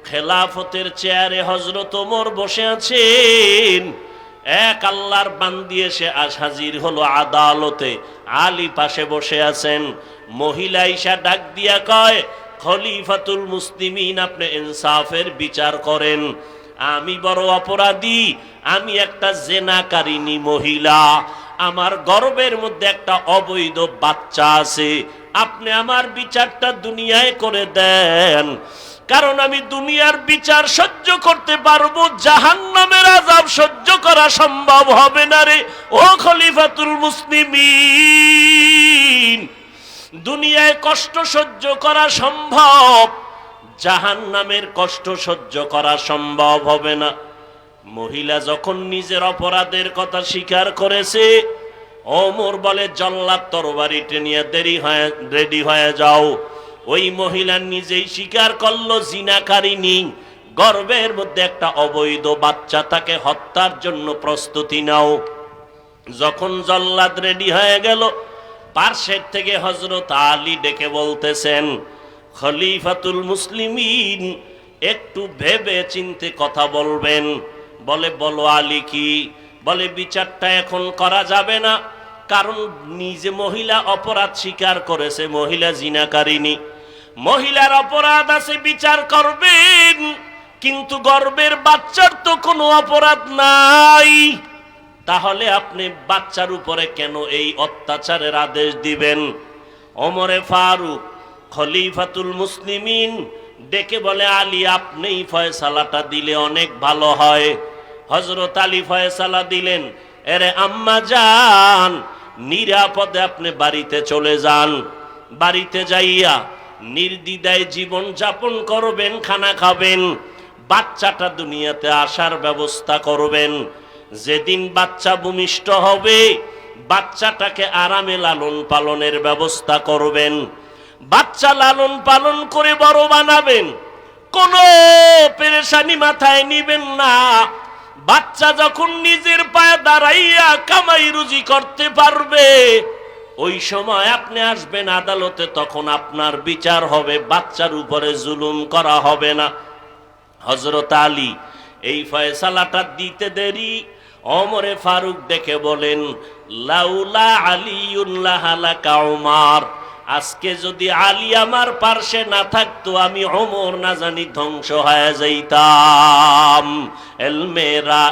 খেলাফতের চেয়ারে হযরত ওমর বসে আছেন। এক আল্লাহর বান্দি এসে হাজির হলো আদালতে। আলী পাশে বসে আছেন। মহিলা ঈশা ডাক দিয়া কয় খলিফাতুল মুসলিমিন, আপনি ইনসাফের বিচার করেন। আমি বড় অপরাধী, আমি একটা জেনাকারিনী মহিলা, আমার গর্ভের মধ্যে একটা অবৈধ বাচ্চা আছে। আপনি আমার বিচারটা দুনিয়ায় করে দেন, কারণ আমি দুনিয়ার বিচার সহ্য করতে পারবো, জাহান্নামের আযাব সহ্য করা সম্ভব হবে না রে ও খলিফাতুল মুসলিমিন। দুনিয়ায় কষ্ট সহ্য করা সম্ভব, জাহান্নামের কষ্ট সহ্য করা সম্ভব হবে না। মহিলা যখন নিজের অপরাধের কথা স্বীকার করেছে, ওমর বলে জল্লাদ তরবারিতে নিয়ে রেডি হয়ে যাও। ওই মহিলা নিজেই স্বীকার করলো জিনাকারিনী, গর্ভের মধ্যে একটা অবৈধ বাচ্চা, তাকে হত্যার জন্য প্রস্তুতি নাও। যখন জল্লাদ রেডি হয়ে গেল, পার্শ্বের থেকে হযরত আলী ডেকে বলতেছেন খলিফাতুল মুসলিমিন, একটু ভেবে চিন্তে কথা বলবেন। বলে বলো আলী কি? বলে বিচারটা এখন করা যাবে না, কারণ নিজে মহিলা অপরাধ স্বীকার করেছে, মহিলা জিনাকারিনী, মহিলার অপরাধ আছে, বিচার করবেন, কিন্তু গর্ভের বাচ্চার তো কোনো অপরাধ নাই। তাহলে আপনি বাচ্চার উপরে কেন এই অত্যাচারের আদেশ দিবেন? ওমরে ফারুক খলিফাতুল মুসলিমিন ডেকে বলে, আলী আপনিই ফয়সালাটা দিলে অনেক ভালো হয়। হযরত আলী ফয়সালা দিলেন, এরে আম্মা যান, নিরাপদে আপনি বাড়িতে চলে যান। বাড়িতে যাইয়া নির্দ্বিধায় জীবন যাপন করবেন, খানা খাবেন, বাচ্চাটা দুনিয়াতে আসার ব্যবস্থা করবেন। যেদিন বাচ্চা ভূমিষ্ঠ হবে, বাচ্চাটাকে আরামে লালন পালনের ব্যবস্থা করবেন। বাচ্চা লালন পালন করে বড় বানাবেন, কোনো পেরেশানি মাথায় নিবেন না। বাচ্চা যখন নিজের পায়ে দাঁড়াইয়া কামাই রুজি করতে পারবে, ওই সময় আপনি আসবেন আদালতে, তখন আপনার বিচার হবে, বাচ্চার উপরে জুলুম করা হবে না। হযরত আলী এই ফয়সালাটা দিতে দেরি। ওমরে ফারুক দেখে বলেন, লাউলা আলিউল্লাহ লাকা উমার, আজকে যদি আলী আমার পার্শ্বে না থাকতো, আমি ওমর না জানি ধ্বংস হয়ে যাইতাম। এলমেরা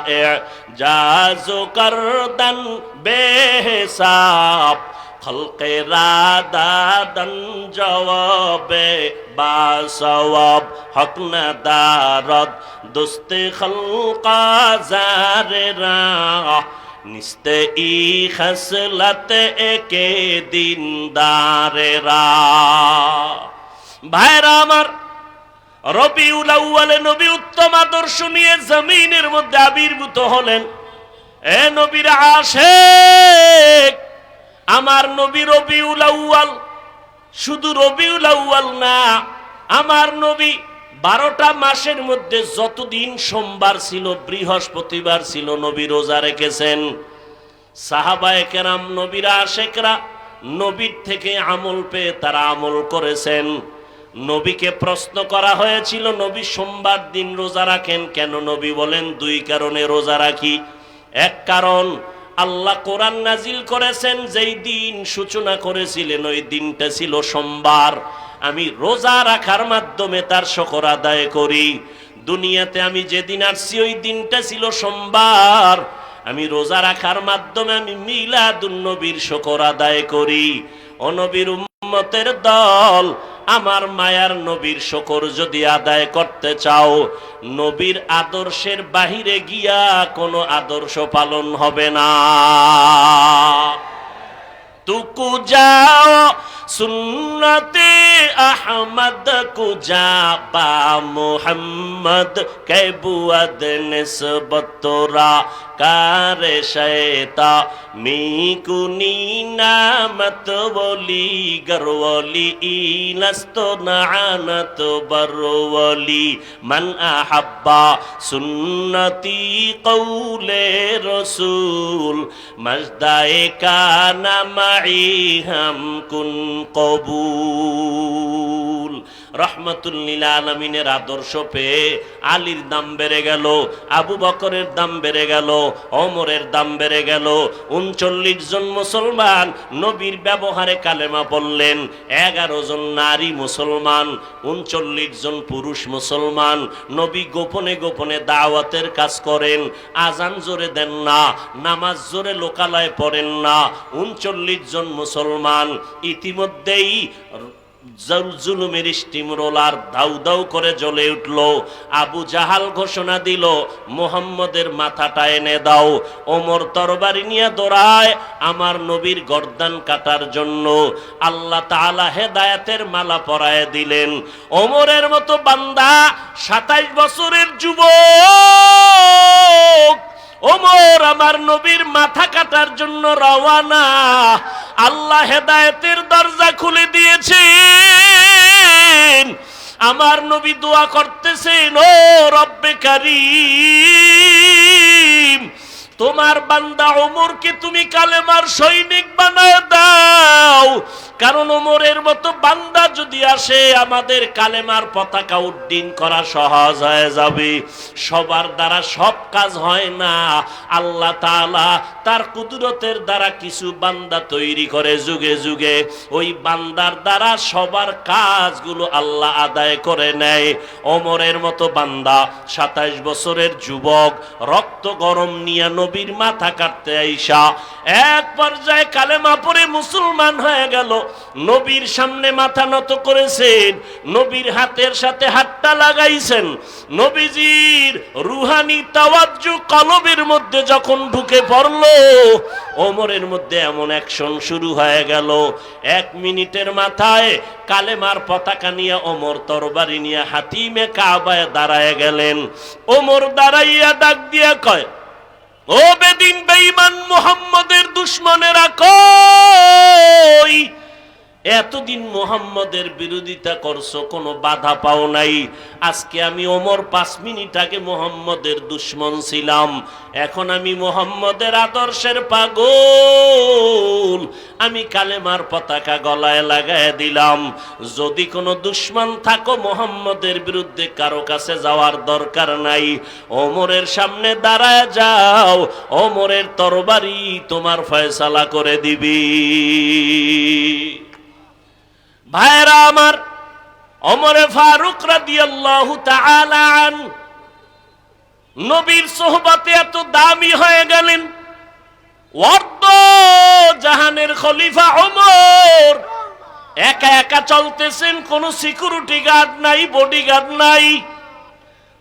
জাজো করদান বেহিসাব, খলকে রাদাদান জওয়াবে বাসওয়াব, হক না দারদ দোস্তে খলকা জারেরা, নিস্তে ই খসলতে একে দিনদারেরা। ভাইরা আমার, রবিউল আউয়ালে নবী উত্তম আদর্শ নিয়ে জমিনের মধ্যে আবির্ভূত হলেন। এ নবীর আশিক, আমার নবী রবিউল আউয়াল, শুধু রবিউল আউয়াল না, আমার নবী 12টা মাসের মধ্যে যতদিন সোমবার ছিল, বৃহস্পতিবার ছিল, নবী রোজা রেখেছেন। সাহাবায়ে কেরাম, নবীর আশিকরা, নবীর থেকে আমল পেয়ে তারা আমল করেছেন। নবীকে প্রশ্ন করা হয়েছিল, নবী সোমবার দিন রোজা রাখেন কেন? নবী বলেন, 2 কারণে রোজা রাখি। এক কারণ, আল্লাহ কোরআন নাজিল করেছেন, যেই দিন সূচনা করেছিলেন ওই দিনটা ছিল সোমবার, আমি রোজা রাখার মাধ্যমে তার শুকর আদায় করি। দুনিয়াতে আমি যেদিন আসছি ওই দিনটা ছিল সোমবার, আমি রোজা রাখার মাধ্যমে আমি মিলাদুন নবীর শুকর আদায় করি। ও নবীর উম্মতের দল, আমার মায়ার নবীর শুকর যদি আদায় করতে চাও, নবীর আদর্শের বাহিরে গিয়া কোনো আদর্শ পালন হবে না। তুকু যাও সুন্নতে আহমদ কুজা বা মুহাম্মদ কে বুয়াদ নিসবতরা কারে শয়তা মিকুনি নামত বলি গরওয়ালি ইনস্ত নানত বরওয়ালি মান আহাব্বা সুন্নতি কওলে রসুল মজদায়ে কানা মাই হাম কুন কবুল। রহমাতুল লিল আলামিনের আদর্শ পেয়ে আলীর দাম বেড়ে গেল, আবু বকরের দাম বেড়ে গেল, ওমরের দাম বেড়ে গেল। 39 জন মুসলমান নবীর ব্যবহারে কালেমা পড়লেন, 11 জন নারী মুসলমান, 39 জন পুরুষ মুসলমান। নবী গোপনে গোপনে দাওয়াতের কাজ করেন, আজান জোরে দেন না, নামাজ জোরে লোকালয়ে পড়েন না। 39 জন মুসলমান ইতিমধ্যেই জুলুমের স্টিম রোলার দাউ দাউ করে জ্বলে উঠল। আবু জাহাল ঘোষণা দিল, মুহাম্মদের মাথাটা এনে দাও। ওমর তরবারি নিয়ে দৌড়ায় আমার নবীর গর্দান কাটার জন্য। আল্লাহ তাআলা হেদায়েতের মালা পরায়ে দিলেন। ওমরের মতো বান্দা, 27 বছরের যুবক ওমর আমার নবীর মাথা কাটার জন্য রওয়ানা। আল্লাহ হেদায়েতের দরজা খুলে দিয়েছেন। আমার নবী দোয়া করতেছেন, ও রব্বে কারীম, তোমার বান্দা ওমরকে তুমি কালেমার সৈনিক বানায় দাও। কারণ ওমরের মতো বান্দা যদি আসে আমাদের কালেমার পতাকা উড্ডীন করা সহজ হয়ে যাবে। সবার দ্বারা সব কাজ হয় না, আল্লাহ তাআলা তার কুদরতের দ্বারা কিছু বান্দা তৈরি করে যুগে যুগে, ওই বান্দার দ্বারা সবার কাজগুলো আল্লাহ আদায় করে নেয়। ওমরের মতো বান্দা 27 বছরের যুবক রক্ত গরম নিয়ে নবীর মাথা কাটতে আইসা এক পর্যায়ে কালেমা পড়ে মুসলমান হয়ে গেল। নবীর সামনে মাথা নত করেছেন, নবীর হাতের সাথে হাতটা লাগাইছেন। নবীজির রুহানি তাওয়াজ্জু কলবের মধ্যে যখন ঢুকে পড়ল, ওমরের মধ্যে এমন অ্যাকশন শুরু হয়ে গেল। 1 মিনিটের মাথায় কালেমার পতাকা নিয়ে ওমর তরবারি নিয়ে হাতিমে কাবায় দাঁড়ায় গেলেন। ওমর দাঁড়াইয়া ডাক দিয়া কয়, ও বেদিন বেঈমান মুহাম্মদের দুশমনেরা কই? এতদিন মুহাম্মদের বিরোধিতা করছো, কোনো বাধা পাও নাই। আজকে আমি ওমর 5 মিনিট আগে মুহাম্মদের দুশমন ছিলাম, এখন আমি মুহাম্মদের আদর্শের পাগল। আমি কালেমার পতাকা গলায় লাগায় দিলাম। যদি কোনো দুশমন থাকো মুহাম্মদের বিরুদ্ধে, কারো কাছে যাওয়ার দরকার নাই, ওমরের সামনে দাঁড়ায় যাও, ওমরের তরবারি তোমার ফয়সালা করে দিবি। ভাইরা আমার, ওমরে ফারুক রাদিয়াল্লাহু তাআলা আন নবীর সোহবতে এত দামি হয়ে গেলেন। অর্ধ জাহানের খলিফা ওমর একা একা চলতেছেন, কোনো সিকিউরিটি গার্ড নাই, বডিগার্ড নাই।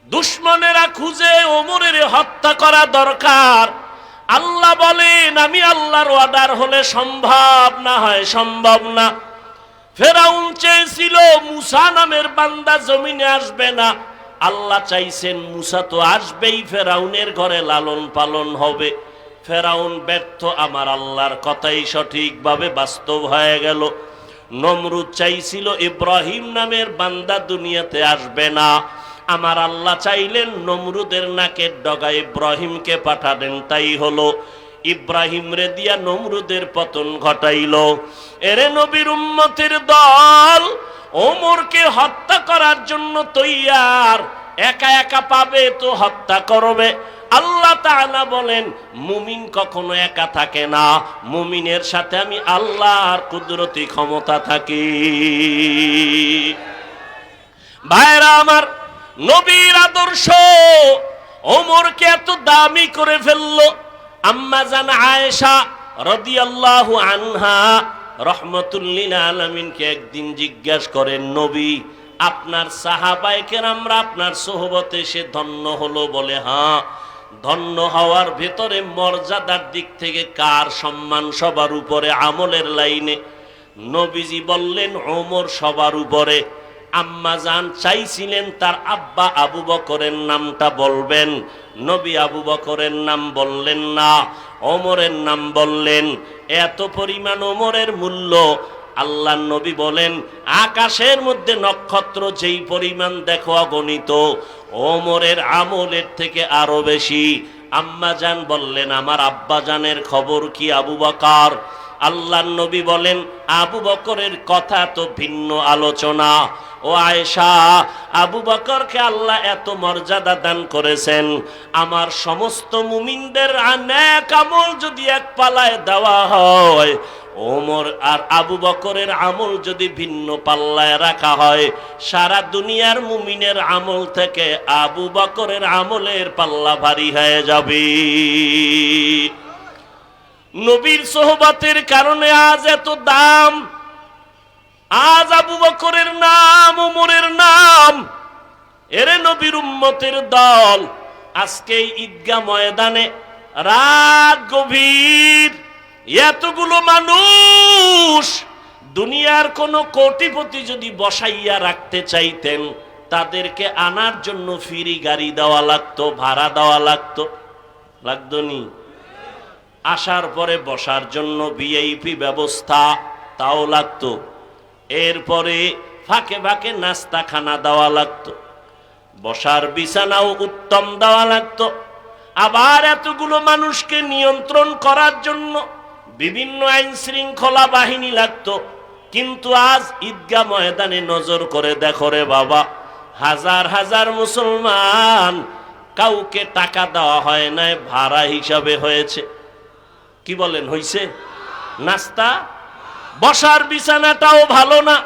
দুশমনেরা খুঁজে ওমরের হত্যা করা দরকার। আল্লাহ বলেন, আমি আল্লাহর অর্ডার হলে সম্ভব, না হয় সম্ভব না। ফেরাউন চেয়েছিল মুসা নামের বান্দা জমিনে আসবে না, আল্লাহ চাইছেন মুসা তো আসবেই, ফেরাউনের ঘরে লালন পালন হবে। ফেরাউন ব্যর্থ, আমার আল্লাহর কথাই সঠিকভাবে বাস্তব হয়ে গেল। নমরুদ চাইছিল ইব্রাহিম নামের বান্দা দুনিয়াতে আসবে না, আমার আল্লাহ চাইলেন নমরুদের নাকের ডগায় ইব্রাহিমকে পাঠালেন, তাই হলো। ইব্রাহিম রে দিয়া নমরুদের পতন ঘটাইল। এরে নবীর উম্মতের দল ওমরকে হত্যা করার জন্য তৈয়ার, একা একা পাবে তো হত্যা করবে। আল্লাহ তাআলা বলেন, মুমিন কখনো একা থাকে না, মুমিনের সাথে আমি আল্লাহর কুদরতি ক্ষমতা থাকি। ভাইরা আমার, নবীর আদর্শ ওমরকে এত দামি করে ফেললো। আম্মা জান আয়েশা রাদিয়াল্লাহু আনহা রাহমাতুল লিল আলামিনকে একদিন জিজ্ঞাসা করেন, নবী আপনার সাহাবায়ে কেরামরা আপনার সোহবতে সে ধন্য হলো? বলে হ্যাঁ। ধন্য হওয়ার ভেতরে মর্যাদার দিক থেকে কার সম্মান সবার উপরে? আমলের লাইনে। নবীজি বললেন ওমর সবার উপরে। আম্মা জান চাইছিলেন তার আব্বা আবু বকরের নামটা বলবেন, নবী আবু বকরের নাম বললেন না, ওমরের নাম বললেন। এত পরিমাণ ওমরের মূল্য, আল্লাহ নবী বলেন আকাশের মধ্যে নক্ষত্র যেই পরিমাণ দেখো অগণিত, ওমরের আমলের থেকে আরো বেশি। আম্মা জান বললেন আমার আব্বা জানের খবর কি আবু বকর? আল্লাহর নবী বলেন আবু বকরের কথা তো ভিন্ন আলোচনা। ও আয়েশা, আবু বকরকে আল্লাহ এত মর্যাদা দান করেছেন, আমার সমস্ত মুমিনদের নেক আমল যদি এক পাল্লায় দেওয়া হয়, ওমর আর আবু বকরের আমল যদি ভিন্ন পাল্লায় রাখা হয়, সারা দুনিয়ার মুমিনের আমল থেকে আবু বকরের আমলের পাল্লা ভারী হয়ে যাবে। নবীর সোহবতের কারণে আজ এত দাম। আজ আবু বকরের নাম, ওমরের নাম। এরে নবীর উম্মতের দল, আজকে ঈদগাহ ময়দানে রাত গভীর, এতগুলো মানুষ, দুনিয়ার কোন কোটিপতি যদি বসাইয়া রাখতে চাইতেন, তাদেরকে আনার জন্য ফ্রি গাড়ি দেওয়া লাগতো, ভাড়া দেওয়া লাগতো, লাগতো নি? আসার পরে বসার জন্য ভিআইপি ব্যবস্থা, তাও লাগতো। এরপরে ফাঁকে ফাঁকে নাস্তা খানা দেওয়া লাগতো, বসার বিছানাও উত্তম দেওয়া লাগতো। আবার এতগুলো মানুষকে নিয়ন্ত্রণ করার জন্য বিভিন্ন আইন শৃঙ্খলা বাহিনী লাগতো। কিন্তু আজ ঈদগাহ ময়দানে নজর করে দেখো রে বাবা, হাজার হাজার মুসলমান, কাউকে টাকা দেওয়া হয় নাই, ভাড়া হিসাবে হয়েছে। কি বলেন, হইছে? নাস্তা, বসার বিছানাটাও ভালো না।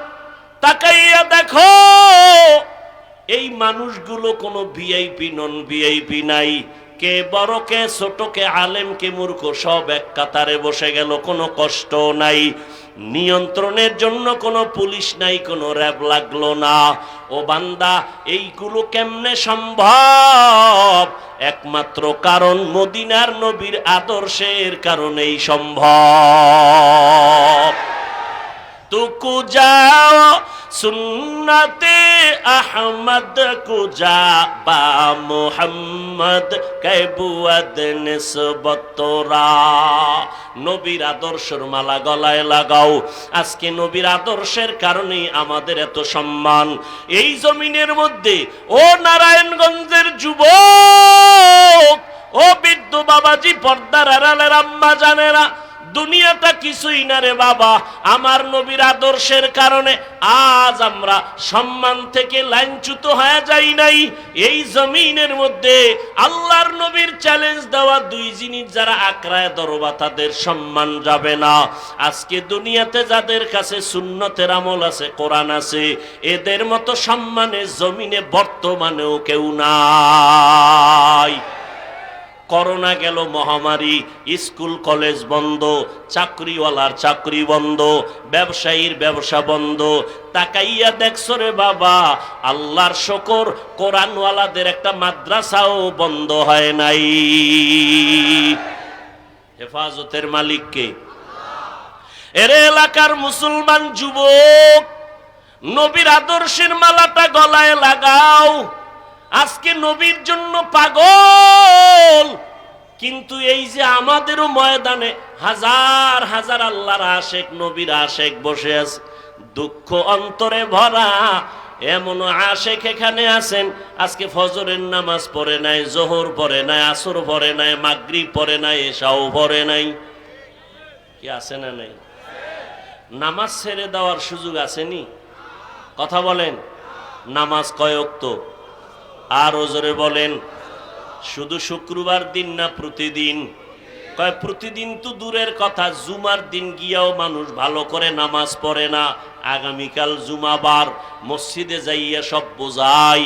তাকাইয়া দেখো এই মানুষগুলো কোনো ভিআইপি নন ভিআইপি নাই, কে বড় কে ছোট, কে আলেম কে মূর্খ, সব এক কাতারে বসে গেল, কোনো কষ্ট নাই। নিয়ন্ত্রণের জন্য কোনো পুলিশ নাই, কোনো র্যাব লাগলো না। ও বান্দা, এইগুলো কেমনে সম্ভব? একমাত্র কারণ মদিনার নবীর আদর্শের কারণেই সম্ভব। তুকু যাও সুন্নতে আহমদ কুজা বা মুহাম্মদ কাইবুয়াদ নিসবতরা। নবীর আদর্শের মালা গলায় লাগাও। আজকে নবীর আদর্শের কারণেই আমাদের এত সম্মান এই জমিনের মধ্যে। ও নারায়ণগঞ্জের যুবক, ও বৃদ্ধ বাবাজি, পর্দার আড়ালের আম্মা জানেরা, দুনিয়াটা কিছুই না রে বাবা, আমার নবীর আদর্শের কারণে আজ আমরা সম্মান থেকে লাঞ্ছিত হয়ে যাই নাই। এই জমিনের মধ্যে আল্লাহর নবীর চ্যালেঞ্জ দেওয়া দুই জিনিস যারা আঁকড়ায় ধরবা তাদের সম্মান যাবে না। আজকে দুনিয়াতে যাদের কাছে সুন্নতের আমল আছে, কোরআন আছে, এদের মতো সম্মানের জমিনে বর্তমানেও কেউ নাই। করোনা গেল, মহামারী, স্কুল কলেজ বন্ধ, চাকরিওয়ালার চাকরি বন্ধ, ব্যবসায়ীর ব্যবসা বন্ধ। তাকাইয়া দেখছো রে বাবা, আল্লাহর শুকর, কোরআনওয়ালাদের একটা মাদ্রাসাও বন্ধ হয় নাই। হেফাজতের মালিক কে? এর এলাকার মুসলমান যুবক, নবীর আদর্শের মালাটা গলায় লাগাও। আজকে নবীর জন্য পাগল, কিন্তু এই যে আমাদেরও ময়দানে হাজার হাজার আল্লাহর আশেক, নবীর আশেক বসে আছে, দুঃখ অন্তরে ভরা। এমন আশেক এখানে আছেন, আজকে ফজরের নামাজ পড়ে নাই, জোহর পড়ে নাই, আসর পড়ে নাই, মাগরিব পড়ে নাই, এশাও পড়ে নাই। কি আছে না নাই? নামাজ ছেড়ে দেওয়ার সুযোগ আসেনি? কথা বলেন। নামাজ কয় ওয়াক্ত? আর ওজরে বলেন, শুধু শুক্রবার দিন না প্রতিদিন? কয় প্রতিদিন তো দূরের কথা, জুমার দিন গিয়াও মানুষ ভালো করে নামাজ পড়ে না। আগামীকাল জুমাবার, মসজিদে যাইয়া সব বোঝাই,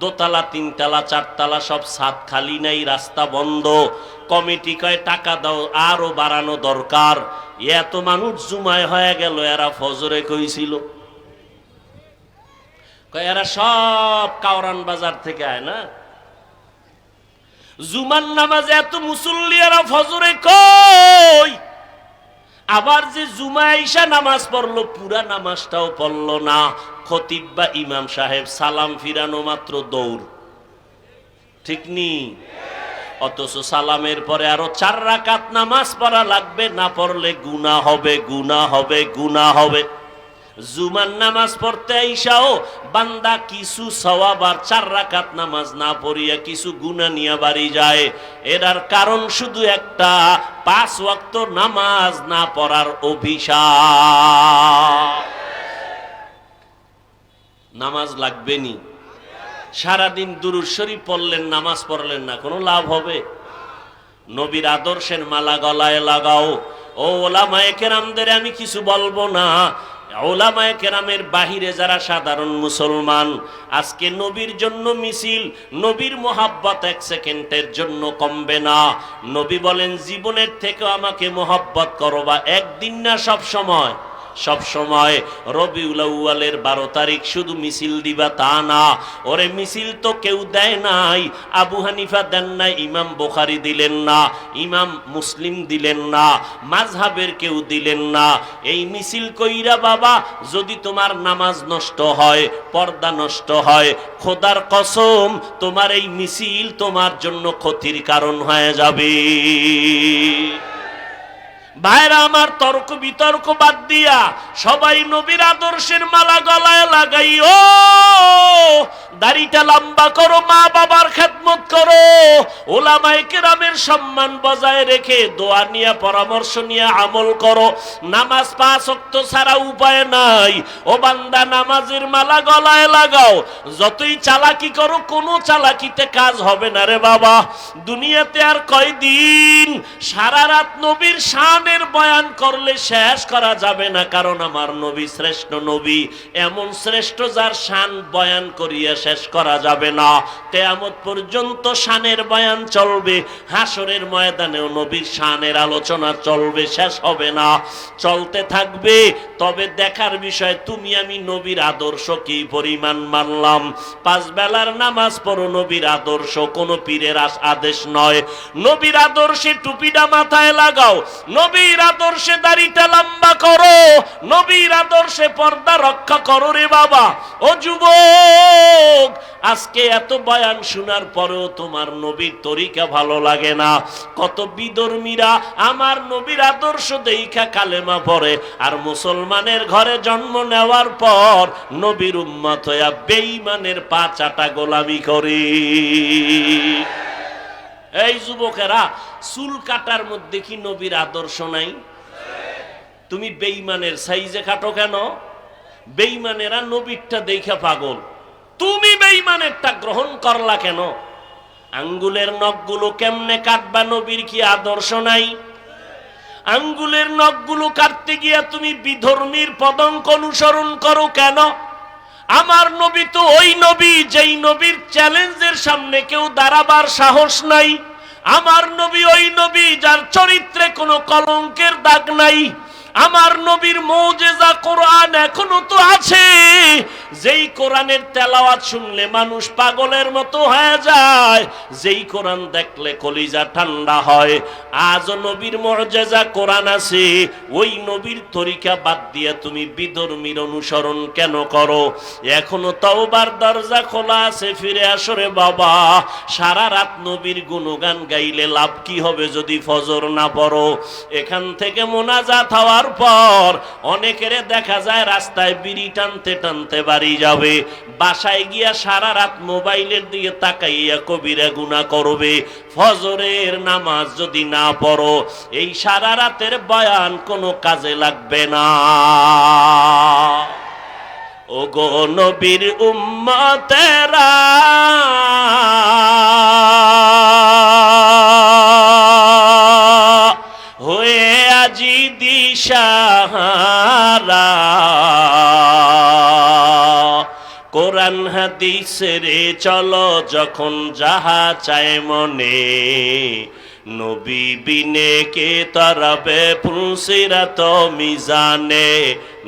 দোতলা তিনতলা চারতলা সব ছাদ খালি নাই, রাস্তা বন্ধ। কমিটি কয় টাকা দাও, আরো বাড়ানো দরকার। এত মানুষ জুমায় হয়ে গেল, এরা ফজরে কইছিল? এরা সব কাওরান বাজার থেকে আয় না। জুমার নামাজে এত মুসল্লি, এরা ফজরে কই? আবার যে জুমা ঈশা নামাজ পড়লো, পুরা নামাজটাও পড়লো না। খতিব বা ইমাম সাহেব সালাম ফিরানো মাত্র দৌড়, ঠিক নি? অথচ সালামের পরে আরো 4 রাকাত নামাজ পড়া লাগবে, না পড়লে গুনাহ হবে, গুনাহ হবে, গুনাহ হবে। জুমার নামাজ পড়তে আইসাও বান্দা কিছু সওয়াব আর 4 রাকাত নামাজ না পড়িয়া কিছু গুনাহ নিয়ে বাড়ি যায়। এর কারণ শুধু একটা, 5 ওয়াক্ত নামাজ না পড়ার অভিশাপ। নামাজ লাগবে নি? সারাদিন দুরূদ শরীফ পড়লেন, নামাজ পড়লেন না, কোনো লাভ হবে? নবীর আদর্শের মালা গলায় লাগাও। ও ওলামায়ে কেরামদের আমি কিছু বলবো না, ওলামায়ে কেরামের বাহিরে যারা সাধারণ মুসলমান, আজকে নবীর জন্য মিছিল, নবীর মোহাব্বত 1 সেকেন্ডের জন্য কমবে না। নবী বলেন, জীবনের থেকে আমাকে মোহাব্বত করবা, একদিন না সব সময়। সব সময়। রবিউল আউয়ালের 12 তারিখ শুধু মিছিল দিবা তা না, ওরে মিছিল তো কেউ দেয় নাই। আবু হানিফা দেন নাই, ইমাম বুখারী দিলেন না, ইমাম মুসলিম দিলেন না, মাযহাবের কেউ দিলেন না। এই মিছিল কইরা বাবা, যদি তোমার নামাজ নষ্ট হয়, পর্দা নষ্ট হয়, খোদার কসম তোমার এই মিছিল তোমার জন্য ক্ষতির কারণ হয়ে যাবে। ভাইরা আমার, তর্ক বিতর্ক বাদ দিয়া সবাই নবীর আদর্শের মালা গলায় লাগাইও, দাড়িটা লম্বা করো, মা বাবার খেদমত করো, ওলামায়ে কেরামের সম্মান বজায় রেখে দোয়া নিয়ে পরামর্শ নিয়ে আমল করো। নামাজ 5 ওয়াক্ত ছাড়া উপায় নাই। ও বান্দা, নামাজের মালা গলায় লাগাও। যতই চালাকি করো, কোনো চালাকিতে কাজ হবে না রে বাবা। দুনিয়াতে আর কয়দিন? সারা রাত নবীর শানের বয়ান করলে শেষ করা যাবে না, কারণ আমার নবী শ্রেষ্ঠ নবী, এমন শ্রেষ্ঠ যার শান বয়ান করিয়া শেষ করা যাবে না। কিয়ামত পর্যন্ত শানের বয়ান চলবে, হাসরের ময়দানেও নবীর শানের আলোচনা চলবে, শেষ হবে না, চলতে থাকবে। তবে দেখার বিষয় তুমি আমি নবীর আদর্শ কি পরিমাণ মানলাম। 5 বেলার নামাজ পড়ো, নবীর আদর্শ, কোনো পীরের আদেশ নয়। নবীর আদর্শে টুপিটা মাথায় লাগাও, নবীর আদর্শে দাড়িটা লম্বা করো, নবীর আদর্শে পর্দা রক্ষা করো রে বাবা। ও যুবক, আজকে এত বয়ান শোনার পরেও তোমার নবীর তরিকা ভালো লাগে না। কত বিধর্মীরা আমার নবীর আদর্শ দেইখা কালেমা পড়ে, আর মুসলমানের ঘরে জন্ম নেওয়ার পর নবীর উম্মত হইয়া বেঈমানের পা চাটা গোলামি করে। এই যুবকেরা, চুল কাটার মধ্যে কি নবীর আদর্শ নাই? তুমি বেঈমানের সাইজে কাটো কেন? বেঈমানেরা নবীরটা দেখা পাগল, তুমি বেঈমানেরটা গ্রহণ করলা কেন? আঙ্গুলের নখগুলো কেমনে কাটবা? নবীর কি আদর্শ নাই? আঙ্গুলের নখগুলো কাটতে গিয়া তুমি বিধর্মীর পদঙ্ক অনুসরণ করো কেন? আমার নবী তো ওই নবী যেই নবীর চ্যালেঞ্জের সামনে কেউ দাঁড়াবার সাহস নাই। আমার নবী ওই নবী যার চরিত্রে কোনো কলঙ্কের দাগ নাই। আমার নবীর মুজিজা কোরআন এখনো তো আছে, যেই কোরআনের তেলাওয়াত শুনলে মানুষ পাগলের মতো হয়ে যায়, যেই কোরআন দেখলে কলিজা ঠান্ডা হয়। আজ নবীর মুজিজা কোরআন আছে, ওই নবীর তরিকা বাদ দিয়ে তুমি বিধর্মীর অনুসরণ কেন করো? এখনো তওবার দরজা খোলা আছে, ফিরে আসো রে বাবা। সারা রাত নবীর গুণগান গাইলে লাভ কি হবে যদি ফজর না পড়ো? এখান থেকে মোনাজাত হওয়ার পর অনেকেরে দেখা যায় রাস্তায় বিড়ি টানতে টানতে বাড়ি যাবে, বাসায় গিয়া সারা রাত মোবাইলের দিকে তাকাইয়া কবিরা গুনাহ করবে। ফজরের নামাজ যদি না পড়ো, এই সারা রাতের বয়ান কোনো কাজে লাগবে না। ওগো নবীর উম্মতেরা, হয়ে আজি দিশাহারা, কোরআন হাদিসের চলো যখন যাহা চায় মনে, নবী বিনে কে তরবে ফুলসিরাত মিজানে,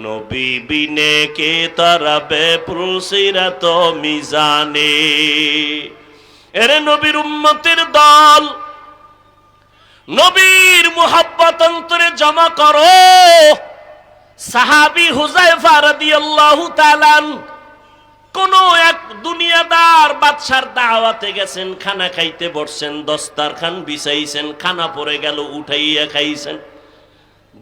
নবী বিনে কে তরবে ফুলসিরাত মিজানে। এরে নবীর উম্মতের দল, নবীর মুহাব্বত অন্তরে জমা করো। সাহাবী হুযায়ফা রাদিয়াল্লাহু তাআলা কোন এক দুনিয়াদার বাদশার দাওয়াতে গেছেন, খানা খাইতে বসছেন, দস্তারখান বিছাইছেন, খানা পড়ে গেল, উঠাইয়া খাইছেন।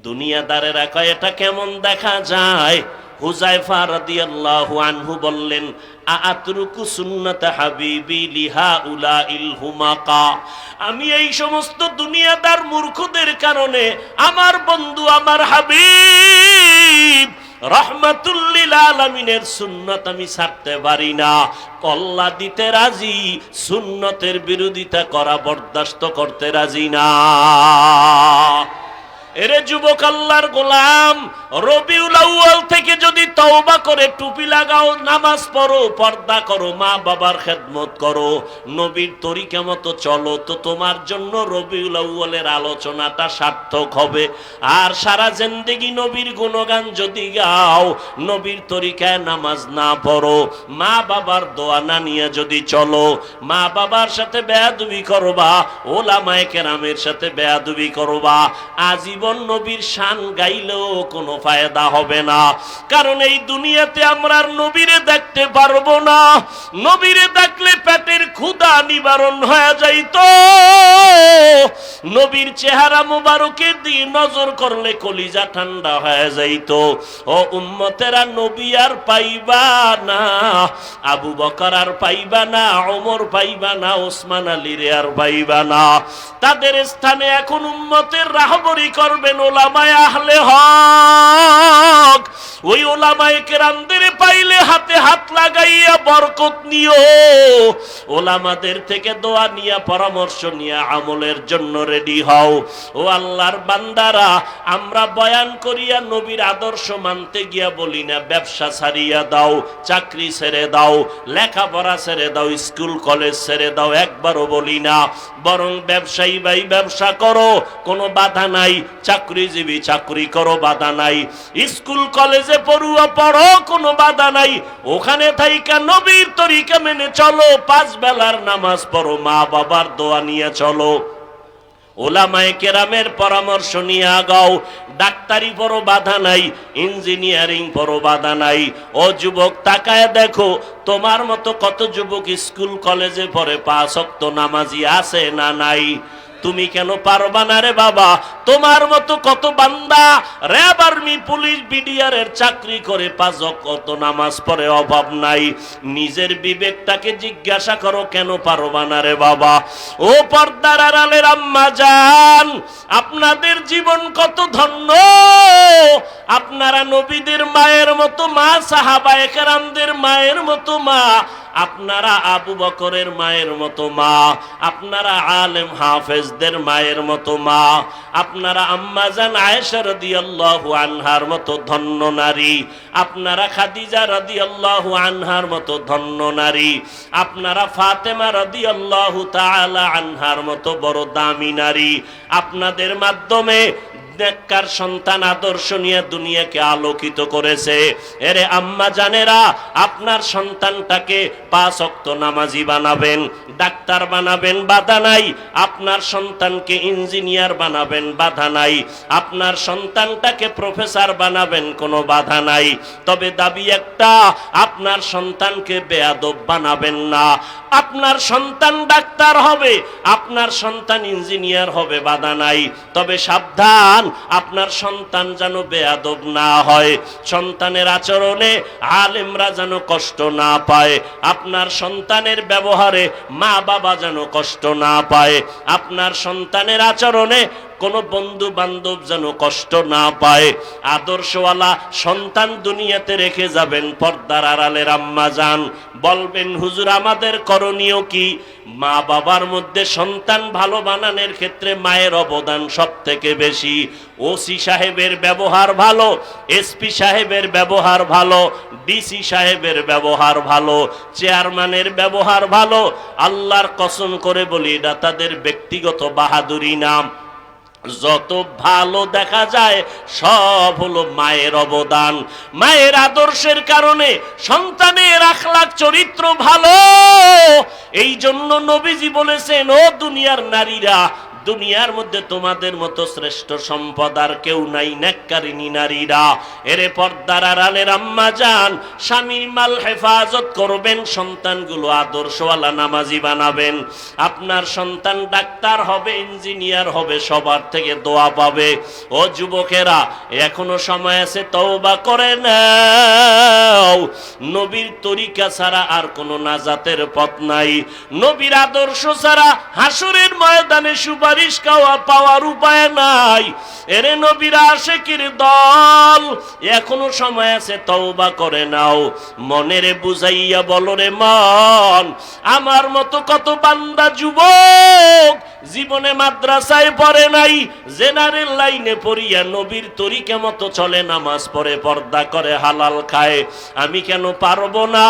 দুনিয়াদারেরা কয় এটা কেমন দেখা যায়? হুযায়ফা রাদিয়াল্লাহু আনহু বললেন, আতরুকু সুন্নাত হাবিবি লিহাউলাইল হুমাকা, আমি এই সমস্ত দুনিয়াদার মূর্খদের কারণে আমার বন্ধু আমার হাবিব রহমাতুল লিল আলামিনের সুন্নাত আমি ছাড়তে পারি না। কল্লা দিতে রাজি, সুন্নতের বিরোধিতা করা বরদাস্ত করতে রাজি না। এরে যুবক আল্লাহর গোলাম, রবিউল আউয়াল থেকে যদি তওবা করে টুপি লাগাও, নামাজ পড়ো, পর্দা করো, মা বাবার খেদমত করো, নবীর তরিকা মতো চলো, তো তোমার জন্য রবিউল আউয়ালের আলোচনাটা সার্থক হবে। আর সারা জিন্দেগি নবীর গুণগান যদি গাও, নবীর তরিকায় নামাজ না পড়ো, মা বাবার দোয়া না নিয়ে যদি চলো, মা বাবার সাথে বেয়াদবি করবা, ওলামায়ে কেরামের সাথে বেয়াদবি করবা, আজীবন নবীর শান গাইলেও কোনো ফায়দা হবে না। কারণ এই দুনিয়াতে আমরা আর নবীরে দেখতে পারবো না। নবীরে দেখলে পেটের ক্ষুধা নিবারণ হয়ে যাইতো, নবীর চেহারা মুবারকের দিকে নজর করলে কলিজা ঠান্ডা হয়ে যাইত। ও উম্মতেরা, নবী আর পাইবা না, আবু বকর আর পাইবা না, ওমর পাইবা না, ওসমান আলীর আর পাইবা না। তাদের স্থানে এখন উম্মতের রাহবরি করবেন উলামায়ে আহলে হক। ওই উলামায়ে কেরামদের পাইলে হাতে হাত লাগাইয়া বরকত নিও। উলামাদের থেকে দোয়া নিয়া, পরামর্শ নিয়া আমলের জন্য রেডি হও। ও আল্লাহর বান্দারা, আমরা বয়ান করিয়া নবীর আদর্শ মানতে গিয়া বলি না ব্যবসা ছাড়িয়া দাও, চাকরি ছেড়ে দাও, লেখাপড়া ছেড়ে দাও, স্কুল কলেজ ছেড়ে দাও, একবারও বলি না। বরং ব্যবসায়ী ভাই ব্যবসা করো, কোনো বাধা নাই। চাকরিজীবী চাকরি করো, বাধা নাই। স্কুল কলেজে পড়ুয়া পড়ো, কোনো বাধা নাই। ওখানে থাইকা নবীর তরিকা মেনে চলো, 5 বেলার নামাজ পড়ো, মা বাবার দোয়া নিয়ে চলো, ওলামায়ে কেরামের পরামর্শ নিয়ে আগাও। ডাক্তারি পড়ো, বাধা নাই। ইঞ্জিনিয়ারিং পড়ো, বাধা নাই। ও যুবক, তাকায় দেখো তোমার মতো কত যুবক স্কুল কলেজে পড়ে, 5 ওয়াক্ত নামাজি আছে না নাই? তুমি কেন পারবা না রে বাবা? তোমার মতো কত বান্দা র্যাব, আর্মি, পুলিশ, বিডিআর এর চাকরি করে 5 ওয়াক্ত নামাজ পড়ে, অভাব নাই। নিজের বিবেকটাকে জিজ্ঞাসা করো, কেন পারবা না রে বাবা? ও পর্দার আড়ালের আম্মা জান, আপনাদের জীবন কত ধন্য। আপনারা নবীদের মায়ের মতো মা, সাহাবায়ে কেরামদের মায়ের মতো মা, আপনারা আবু বকরের মায়ের মতো মা, আপনারা আলেম হাফেজদের মায়ের মতো মা, আপনারা আম্মা জান আয়েশা রাদিয়াল্লাহু আনহার মতো ধন্য নারী, আপনারা খাদিজা রাদিয়াল্লাহু আনহার মতো ধন্য নারী, আপনারা ফাতেমা রাদিয়াল্লাহু তাআলা আনহার মতো বড় দামি নারী। আপনাদের মাধ্যমে নেককার সন্তান আদর্শ নিয়ে দুনিয়াকে আলোকিত করেছে। এরে আম্মা জানেরা, আপনার সন্তানটাকে 5 ওয়াক্ত নামাজি বানাবেন, ডাক্তার বানাবেন, বাধা নাই। আপনার সন্তানকে ইঞ্জিনিয়ার বানাবেন, বাধা নাই। আপনার সন্তানটাকে প্রফেসর বানাবেন, কোনো বাধা নাই। তবে দাবি একটা, আপনার সন্তানকে বেয়াদব বানাবেন না। আপনার সন্তান ডাক্তার হবে, আপনার সন্তান ইঞ্জিনিয়ার হবে, বাধা নাই। তবে সাবধান, আপনার সন্তান যেন বেয়াদব না হয়, সন্তানের আচরণে আলেমরা যেন কষ্ট না পায়, আপনার সন্তানের ব্যবহারে মা বাবা যেন কষ্ট না পায়, আপনার সন্তানের আচরণে কোন বন্ধু বান্ধব যেন কষ্ট না পায়। আদর্শওয়ালা সন্তান দুনিয়াতে রেখে যাবেন। পর্দার আড়ালের আম্মা জান বলবেন, হুজুর আমাদের করণীয় কি? মা বাবার মধ্যে সন্তান ভালো বানানোর ক্ষেত্রে মায়ের অবদান সব থেকে বেশি। ওসি সাহেবের ব্যবহার ভালো, এসপি সাহেবের ব্যবহার ভালো, ডিসি সাহেবের ব্যবহার ভালো, চেয়ারম্যানের ব্যবহার ভালো। আল্লাহর কসম করে বলি, এটা তাদের ব্যক্তিগত বাহাদুরি নাম। যত ভালো দেখা যায় সব হলো মায়ের অবদান। মায়ের আদর্শের কারণে সন্তানের আখলাক চরিত্র ভালো। এই জন্য নবীজি বলেছেন, ও দুনিয়ার নারীরা, দুনিয়ার মধ্যে তোমাদের মতো শ্রেষ্ঠ সম্পদ আর কেউ নাই, নেককারিনী নারীরা। এরে পর্দার আড়ালের আম্মা জান, স্বামীর মাল হেফাজত করবেন, সন্তানগুলো আদর্শওয়ালা নামাজি বানাবেন। আপনার সন্তান ডাক্তার হবে, ইঞ্জিনিয়ার হবে, সবার থেকে দোয়া পাবে। ও যুবকেরা, এখনো সময় আছে, তওবা করে নাও। নবীর তরিকা ছাড়া আর কোনো নাজাতের পথ নাই। নবীর আদর্শ ছাড়া হাসরের ময়দানে সুবহান পাওয়ার উপায় নাই। এরে নবীর আশিকির দল, এখনো সময় আছে, তওবা করে নাও। মনেরে বুঝাইয়া বলো, রে মন, আমার মতো কত বান্দা যুবক জীবনে মাদ্রাসায় পড়ে নাই, জেনারেল লাইনে পড়িয়া নবীর তরিকা মতো চলে, নামাজ পড়ে, পর্দা করে, হালাল খায়। আমি কেন পারবো না?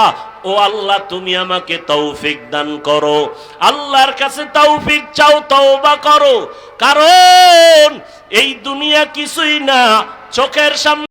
ও আল্লাহ, তুমি আমাকে তৌফিক দান করো। আল্লাহর কাছে তৌফিক চাও, তওবা করো। কারণ এই দুনিয়া কিছুই না, চোখের সামনে